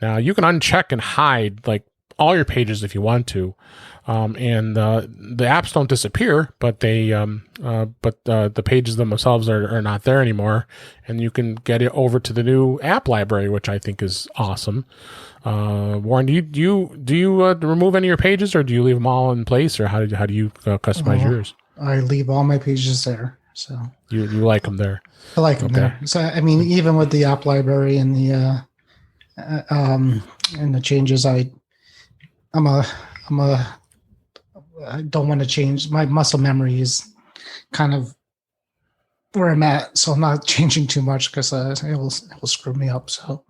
S1: Now you can uncheck and hide like all your pages if you want to, and the apps don't disappear, but the pages themselves are not there anymore, and you can get it over to the new app library, which I think is awesome. Warren, do you remove any of your pages, or do you leave them all in place, or how do you customize yours?
S2: I leave all my pages there. So
S1: you like them there.
S2: I like them there. So I mean, even with the app library and the changes, I don't want to change. My muscle memory is kind of where I'm at, so I'm not changing too much because it will screw me up. So,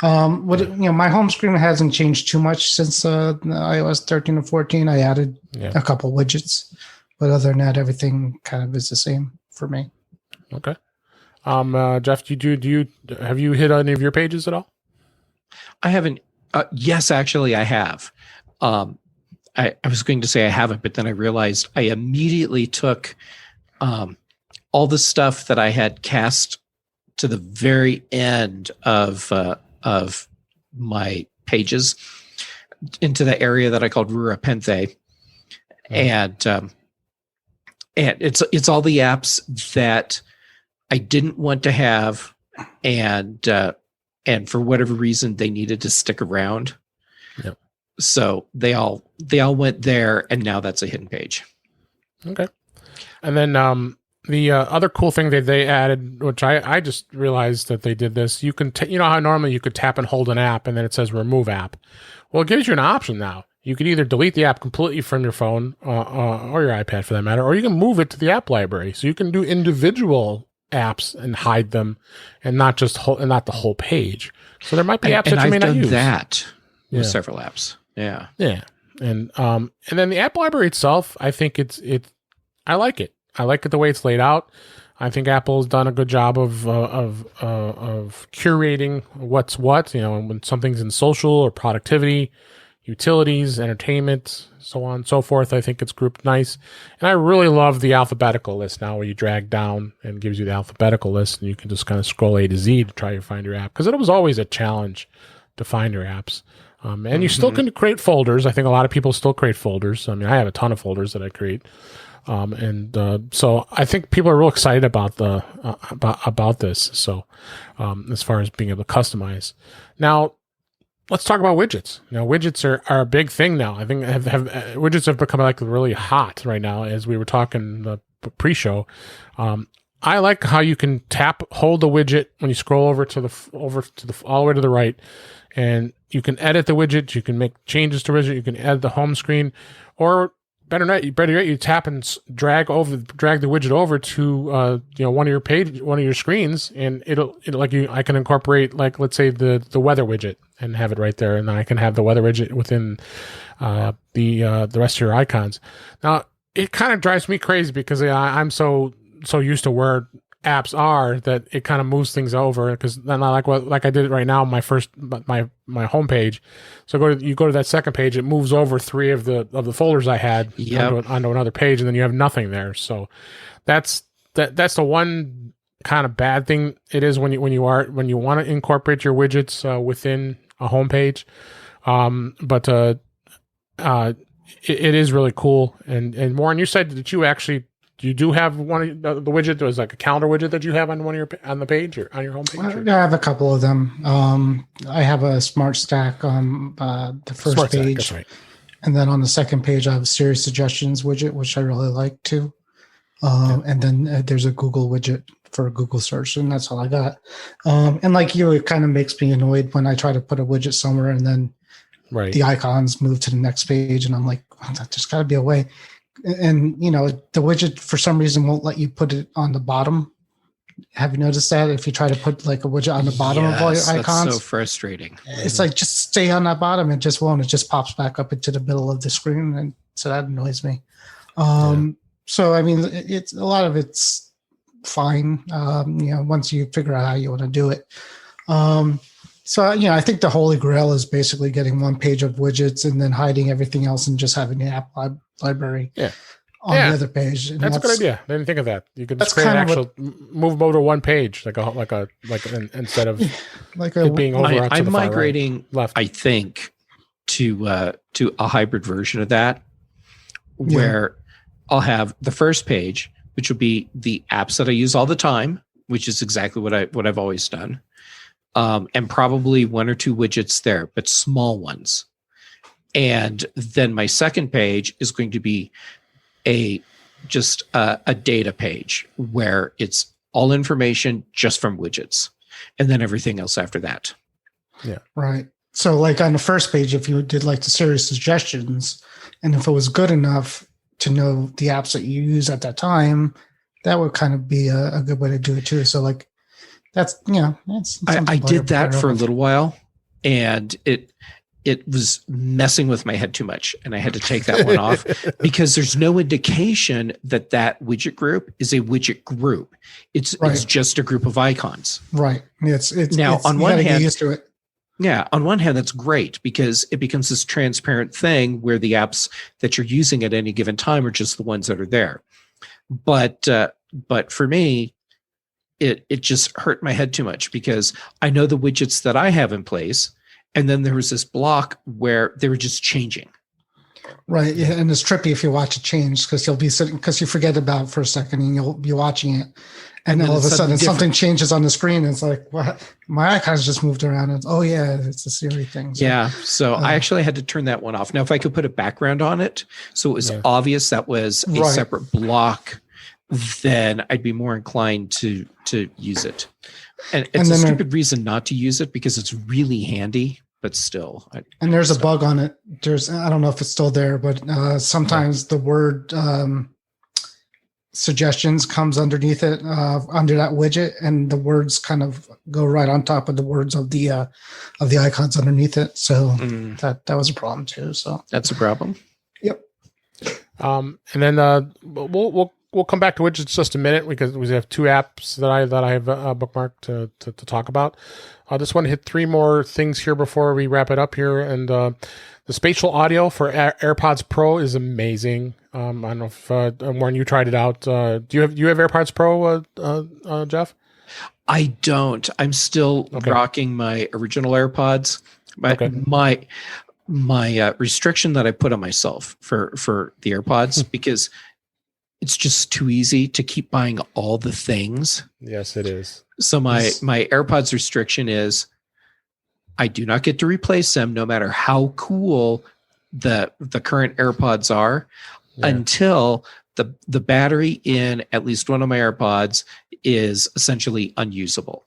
S2: my home screen hasn't changed too much since iOS 13 and 14. I added a couple widgets, but other than that, everything kind of is the same for me.
S1: Okay. Jeff, have you hit any of your pages at all?
S3: I haven't. Yes, actually, I have. I was going to say I haven't, but then I realized I immediately took all the stuff that I had cast to the very end of my pages into the area that I called Rura Penthe, and it's all the apps that I didn't want to have, and for whatever reason they needed to stick around.
S1: Yep.
S3: So they all went there, and now that's a hidden page.
S1: Okay. And then the other cool thing that they added, which I just realized that they did this, you can you know how normally you could tap and hold an app and then it says remove app. Well, it gives you an option now. You can either delete the app completely from your phone or your iPad for that matter, or you can move it to the app library. So you can do individual apps and hide them, and not the whole page. So there might be apps that you may not use.
S3: I've done that with several apps. Yeah.
S1: Yeah. And then the app library itself, I think I like it. I like it the way it's laid out. I think Apple's done a good job of curating what's what, when something's in social or productivity, utilities, entertainment, so on and so forth. I think it's grouped nice. And I really love the alphabetical list now, where you drag down and gives you the alphabetical list, and you can just kind of scroll A to Z to try to find your app, because it was always a challenge to find your apps. And you still can create folders. I think a lot of people still create folders. I mean, I have a ton of folders that I create. So I think people are real excited about about this. So, as far as being able to customize. Now, let's talk about widgets. Now, widgets are a big thing now. I think widgets have become like really hot right now, as we were talking the pre-show. I like how you can hold the widget when you scroll over to the all the way to the right, and you can edit the widget. You can make changes to the widget. You can add the home screen, or better yet, you tap and drag the widget over to one of your screens, and I can incorporate, like, let's say the weather widget and have it right there, and then I can have the weather widget within the rest of your icons. Now it kind of drives me crazy because I'm so used to where apps are that it kind of moves things over, because then like I did it right now, my home page. So you go to that second page, it moves over 3 of the folders I had onto another page, and then you have nothing there. So that's the one kind of bad thing it is when you want to incorporate your widgets within a home page. But it is really cool. And Warren, you said that you do have one of the widget. There was like a calendar widget that you have on the page or on your homepage.
S2: I have a couple of them. I have a smart stack on the first
S1: Smart
S2: page,
S1: stack, that's right.
S2: And then on the second page, I have a Siri suggestions widget, which I really like too. And then there's a Google widget for a Google search, and that's all I got. And like you, it kind of makes me annoyed when I try to put a widget somewhere and then the icons move to the next page, and I'm like, there's got to be a way. And the widget for some reason won't let you put it on the bottom. Have you noticed that? If you try to put like a widget on the bottom of all your icons,
S3: that's so frustrating.
S2: It's like, just stay on that bottom. It just won't. It just pops back up into the middle of the screen, and so that annoys me. So I mean, it's a lot of it's fine. Once you figure out how you want to do it. So I think the holy grail is basically getting one page of widgets and then hiding everything else and just having the app library on the other page. And
S1: that's a good idea. I didn't think of that. You could just create an actual move over to one page, instead of it being over.
S3: I'm migrating
S1: left.
S3: I think to a hybrid version of that, where I'll have the first page, which will be the apps that I use all the time, which is exactly what I've always done. And probably 1 or 2 widgets there, but small ones. And then my second page is going to be a data page where it's all information just from widgets, and then everything else after that.
S2: Yeah. Right. So like on the first page, if you did like the Siri suggestions, and if it was good enough to know the apps that you use at that time, that would kind of be a good way to do it too. So like, that's I
S3: did that for a little while, and it was messing with my head too much, and I had to take that one off because there's no indication that widget group is a widget group. It's just a group of icons.
S2: Right. It's
S3: on one hand,
S2: get used to it.
S3: Yeah, on one hand, that's great because it becomes this transparent thing where the apps that you're using at any given time are just the ones that are there. But for me, it just hurt my head too much because I know the widgets that I have in place, and then there was this block where they were just changing.
S2: Right, yeah, and it's trippy if you watch it change because you'll be sitting because you forget about it for a second and you'll be watching it, and all of a sudden something changes on the screen. And it's like, what? My icons just moved around. And it's a Siri thing. So,
S3: so I actually had to turn that one off. Now, if I could put a background on it, so it was obvious that was a separate block, then I'd be more inclined to use it. And it's a stupid reason not to use it because it's really handy, but still.
S2: And there's a bug on it. I don't know if it's still there, but sometimes the word suggestions comes underneath it, under that widget, and the words kind of go right on top of the words of the icons underneath it. So that was a problem too. So
S3: that's a problem.
S2: Yep.
S1: And then we'll come back to widgets just a minute because we have 2 apps that I have bookmarked to talk about. I just want to hit 3 more things here before we wrap it up here. And the spatial audio for AirPods Pro is amazing. I don't know if Warren, you tried it out. Do you have AirPods Pro, Jeff?
S3: I don't. I'm still rocking my original AirPods. My restriction that I put on myself for the AirPods because it's just too easy to keep buying all the things.
S1: Yes, it is.
S3: So my AirPods restriction is I do not get to replace them no matter how cool the current AirPods are until the battery in at least one of my AirPods is essentially unusable.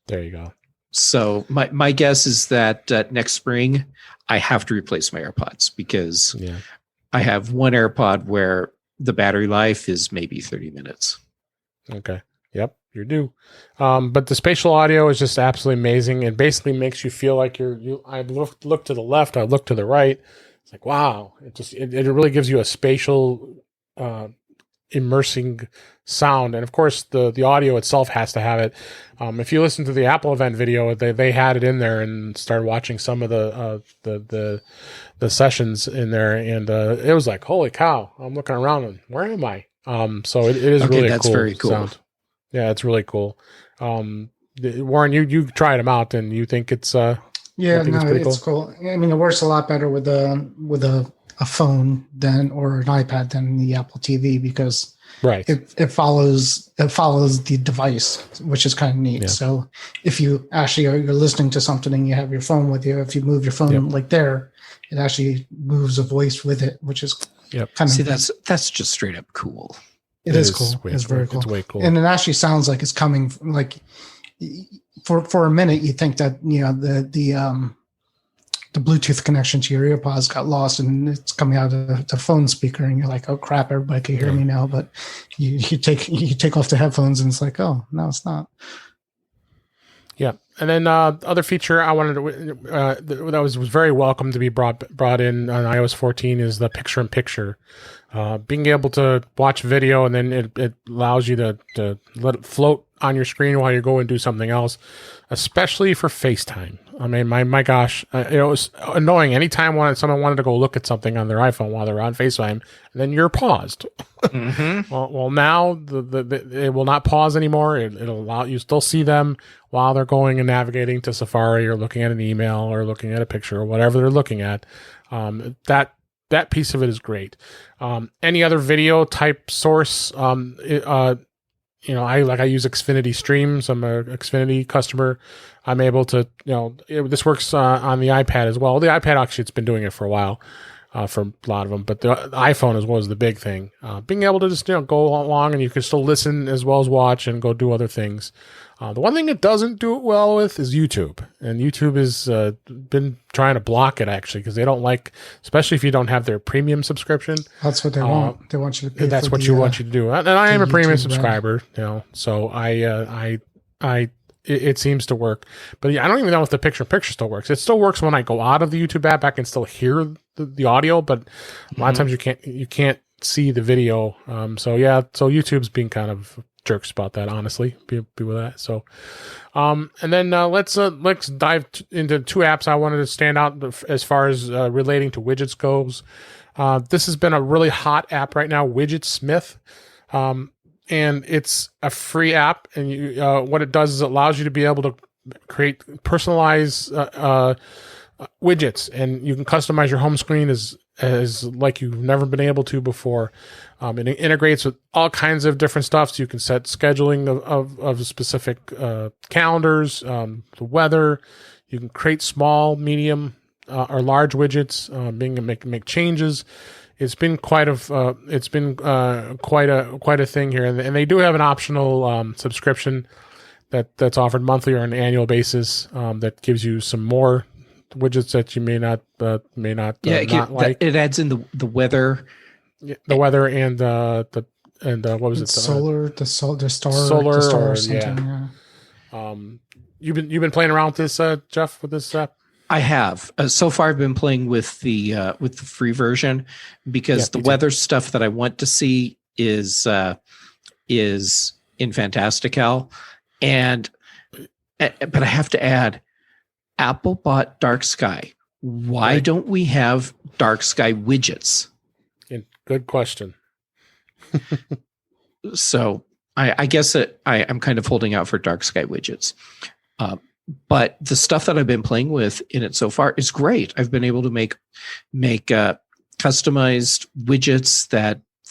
S1: There you go.
S3: So my guess is that next spring I have to replace my AirPods because I have one AirPod where the battery life is maybe 30 minutes.
S1: Okay. Yep, you're due. But the spatial audio is just absolutely amazing. It basically makes you feel like I look to the left, I look to the right. It's like, wow. It really gives you a spatial immersing sound. And of course the audio itself has to have it. If you listen to the Apple event video, they had it in there and started watching some of the sessions in there, and it was like, holy cow, I'm looking around and where am I? So it is really
S3: that's
S1: cool.
S3: very cool.
S1: Sound. Yeah, it's really cool. Warren, you tried them out and you think it's
S2: it's cool. I mean, it works a lot better with a phone or an iPad than the Apple TV, because it follows the device, which is kind of neat. Yeah. So if you actually you're listening to something and you have your phone with you, if you move your phone like there, it actually moves a voice with it, which is kind of
S3: that's just straight up cool.
S2: It is cool. It's very cool.
S1: It's way cool.
S2: And it actually sounds like it's coming like for a minute you think that the Bluetooth connection to your earpods got lost and it's coming out of the phone speaker, and you're like, oh crap, everybody can hear me now. But you take off the headphones and it's like, oh no, it's not. Yeah.
S1: And then other feature I wanted to that was very welcome to be brought in on iOS 14 is the picture-in-picture. Being able to watch video and then it allows you to let it float on your screen while you go and do something else, especially for FaceTime. I mean, my gosh, it was annoying. Anytime someone wanted to go look at something on their iPhone while they're on FaceTime, and then you're paused. Mm-hmm. well, now it will not pause anymore. It'll allow you still see them while they're going and navigating to Safari or looking at an email or looking at a picture or whatever they're looking at. That piece of it is great. Any other video type source, I use Xfinity Streams. I'm a Xfinity customer. I'm able to, this works on the iPad as well. The iPad actually, it's been doing it for a while for a lot of them, but the iPhone as well is the big thing. Being able to just, go along and you can still listen as well as watch and go do other things. The one thing it doesn't do it well with is YouTube, and YouTube has been trying to block it actually because they don't like, especially if you don't have their premium subscription.
S2: That's what they want. They want you to pay.
S1: That's what you want you to do. And I am a premium subscriber, so it seems to work. But I don't even know if the picture-in-picture still works. It still works when I go out of the YouTube app. I can still hear the audio, but a lot of times you can't see the video. So YouTube's being kind of jerks about that, honestly. Be with that. So, and then let's dive into two apps I wanted to stand out as far as relating to widgets goes. This has been a really hot app right now, Widget Smith. And it's a free app, and what it does is it allows you to be able to create personalized widgets, and you can customize your home screen as like you've never been able to before. It integrates with all kinds of different stuff, so you can set scheduling of specific calendars, the weather. You can create small, medium, or large widgets. Make changes. It's been quite a thing here, and they do have an optional subscription that's offered monthly or an annual basis that gives you some more widgets that you may not like.
S3: It adds in the weather,
S1: weather, and what was it?
S2: The star or something.
S1: Yeah. You've been playing around with this, Jeff, with this app?
S3: I have. So far, I've been playing with the free version because the weather stuff that I want to see is in Fantastical, but I have to add, Apple bought Dark Sky. Why don't we have Dark Sky widgets?
S1: Good question.
S3: So I guess I'm kind of holding out for Dark Sky widgets. But the stuff that I've been playing with in it so far is great. I've been able to make customized widgets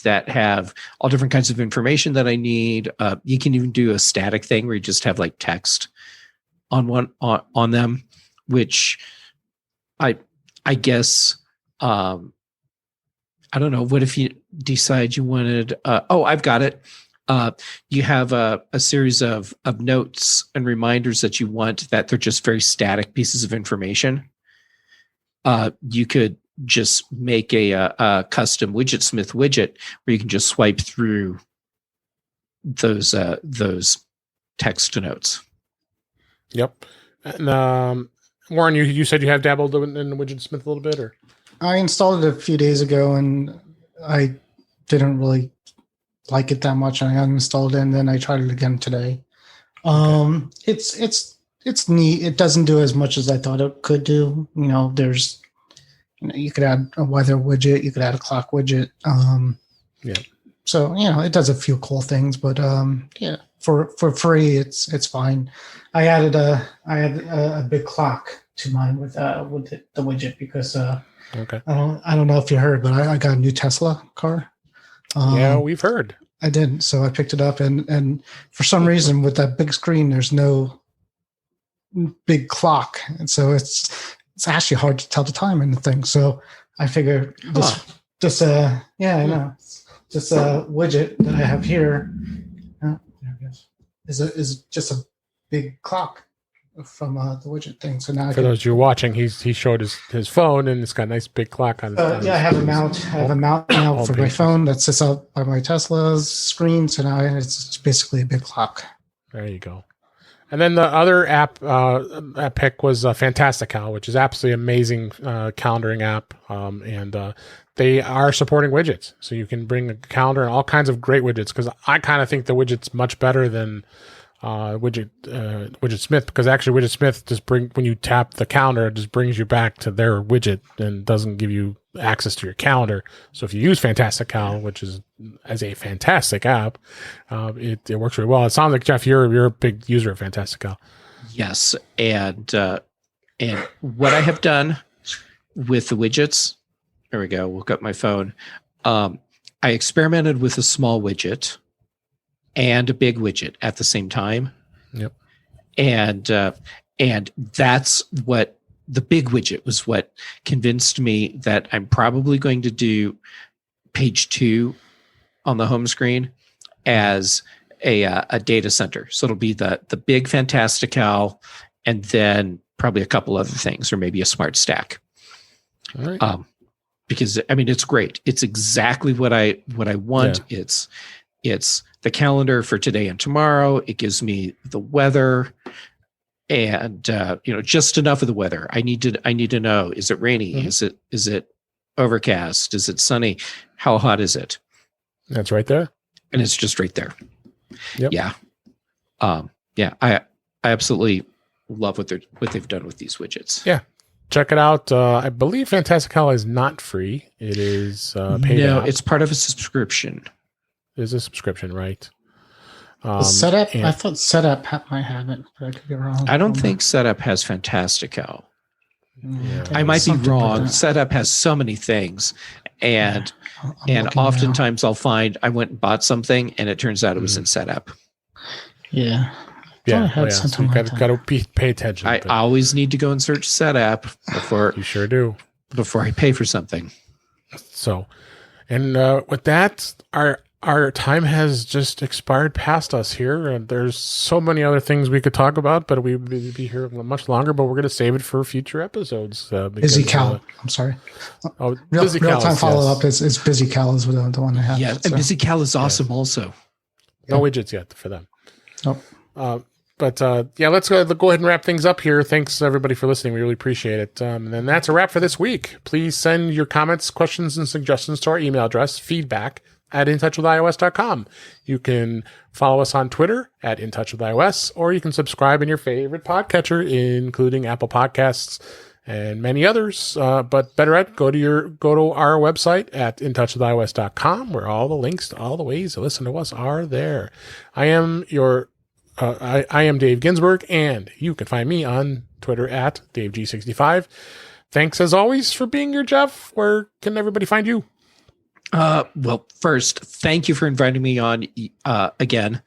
S3: that have all different kinds of information that I need. You can even do a static thing where you just have like text on them, which I guess I don't know. What if you decide you wanted? I've got it. You have a series of notes and reminders that you want that they're just very static pieces of information. You could just make a custom Widgetsmith widget where you can just swipe through those text notes.
S1: Yep. And Warren, you said you have dabbled in Widgetsmith a little bit, or?
S2: I installed it a few days ago, and I didn't really like it that much. I uninstalled it, and then I tried it again today.
S1: Okay.
S2: It's neat. It doesn't do as much as I thought it could do. You could add a weather widget, you could add a clock widget.
S1: Yeah.
S2: So it does a few cool things, but for free, it's fine. I added a big clock to mine with the widget because
S1: okay.
S2: I don't know if you heard, but I got a new Tesla car.
S1: Yeah, we've heard.
S2: I did. So I picked it up, and for some reason with that big screen, there's no big clock, and so it's actually hard to tell the time in the thing. So I figured just a widget that I have here is just a big clock from the widget thing. So now
S1: for those you're watching, he showed his phone, and it's got a nice big clock on it.
S2: I have a mount. I have a mount now for my phone that sits out by my Tesla's screen. So now it's basically a big clock.
S1: There you go. And then the other app pick was Fantastical, which is absolutely amazing calendaring app. And they are supporting widgets. So you can bring a calendar and all kinds of great widgets, because I kind of think the widget's much better than Widgetsmith, because actually Widgetsmith just when you tap the calendar, it just brings you back to their widget and doesn't give you access to your calendar. So if you use Fantastical, which is as a fantastic app, it works really well. It sounds like, Jeff, you're a big user of Fantastical.
S3: Yes, and what I have done with the widgets, there we go. Woke up my phone. I experimented with a small widget and a big widget at the same time.
S1: Yep.
S3: And that's what the big widget was, what convinced me that I'm probably going to do page 2 on the home screen as a data center. So it'll be the big Fantastical, and then probably a couple other things, or maybe a smart stack.
S1: All right.
S3: Because it's great. It's exactly what I want. Yeah. It's the calendar for today and tomorrow. It gives me the weather, and just enough of the weather. I need to know: is it rainy? Mm-hmm. Is it overcast? Is it sunny? How hot is it?
S1: That's right there,
S3: and it's just right there.
S1: Yep.
S3: Yeah. I absolutely love what they've done with these widgets.
S1: Yeah. Check it out. I believe Fantastical is not free. It is paid.
S3: No,
S1: app.
S3: it's part of a subscription.
S1: There's a subscription, right?
S2: Setup. I thought Setup might have it, but I could be wrong.
S3: I don't think Setup has Fantastical.
S1: Yeah.
S3: I might be wrong. Setup has so many things, and oftentimes I'll find I went and bought something, and it turns out it was in Setup.
S2: Yeah.
S1: Yeah, so you got to pay attention.
S3: I always need to go and search Setup before
S1: you sure do
S3: before I pay for something.
S1: So, and with that, our time has just expired past us here, and there's so many other things we could talk about, but we would be here much longer. But we're going to save it for future episodes.
S2: Busy Cal, I'm sorry.
S1: Busy
S2: Cal, real time follow up is Busy Cal is the one I have.
S3: Yeah, and Busy Cal is awesome also.
S1: No widgets yet for them.
S2: Nope.
S1: But let's go ahead and wrap things up here. Thanks, everybody, for listening. We really appreciate it. And then that's a wrap for this week. Please send your comments, questions, and suggestions to our email address, feedback@intouchwithios.com. You can follow us on Twitter @intouchwithios, or you can subscribe in your favorite podcatcher, including Apple Podcasts and many others. But better yet, go to our website at intouchwithios.com, where all the links to all the ways to listen to us are there. I am Dave Ginsburg, and you can find me on Twitter @DaveG65. Thanks, as always, for being here, Jeff. Where can everybody find you?
S3: Well, first, thank you for inviting me on again.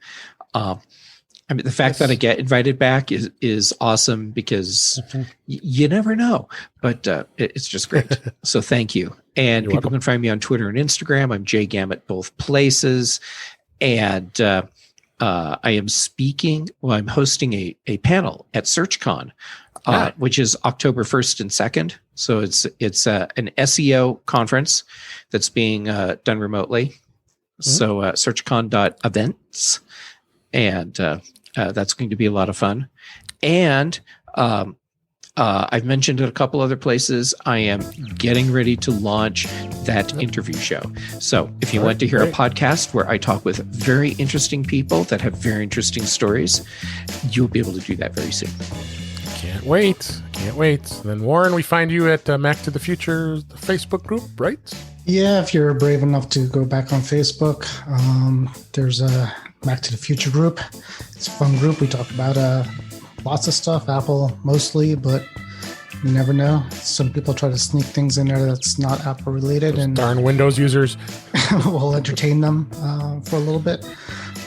S3: The fact that I get invited back is awesome, because you never know, but it's just great. So thank you. And
S1: You're
S3: people
S1: welcome.
S3: can find me on Twitter and Instagram. I'm J Gamet both places. And I am speaking. Well, I'm hosting a panel at SearchCon which is October 1st and 2nd. So it's an SEO conference that's being done remotely. So searchcon.events, and that's going to be a lot of fun. And I've mentioned it a couple other places. I am getting ready to launch that interview show. So if you want to hear a podcast where I talk with very interesting people that have very interesting stories, you'll be able to do that very soon.
S1: Can't wait. Then Warren, we find you at Mac to the Future Facebook group, right?
S2: Yeah, if you're brave enough to go back on Facebook, there's a Mac to the Future group. It's a fun group. We talk about lots of stuff, Apple mostly, but you never know. Some people try to sneak things in there that's not Apple related.
S1: Those
S2: and
S1: darn Windows users.
S2: we'll entertain them for a little bit.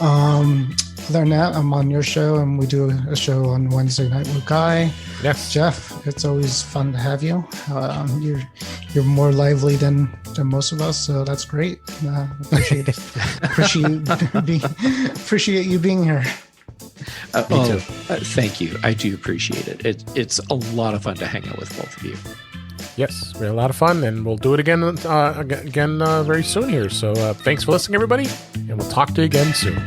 S2: Other than that, I'm on your show, and we do a show on Wednesday night with Guy.
S1: Yes,
S2: Jeff, it's always fun to have you. You're more lively than most of us, so that's great. Appreciate you being here.
S3: Thank you. I do appreciate it. It's a lot of fun to hang out with both of you.
S1: Yes, we had a lot of fun, and we'll do it again very soon here. So thanks for listening, everybody, and we'll talk to you again soon.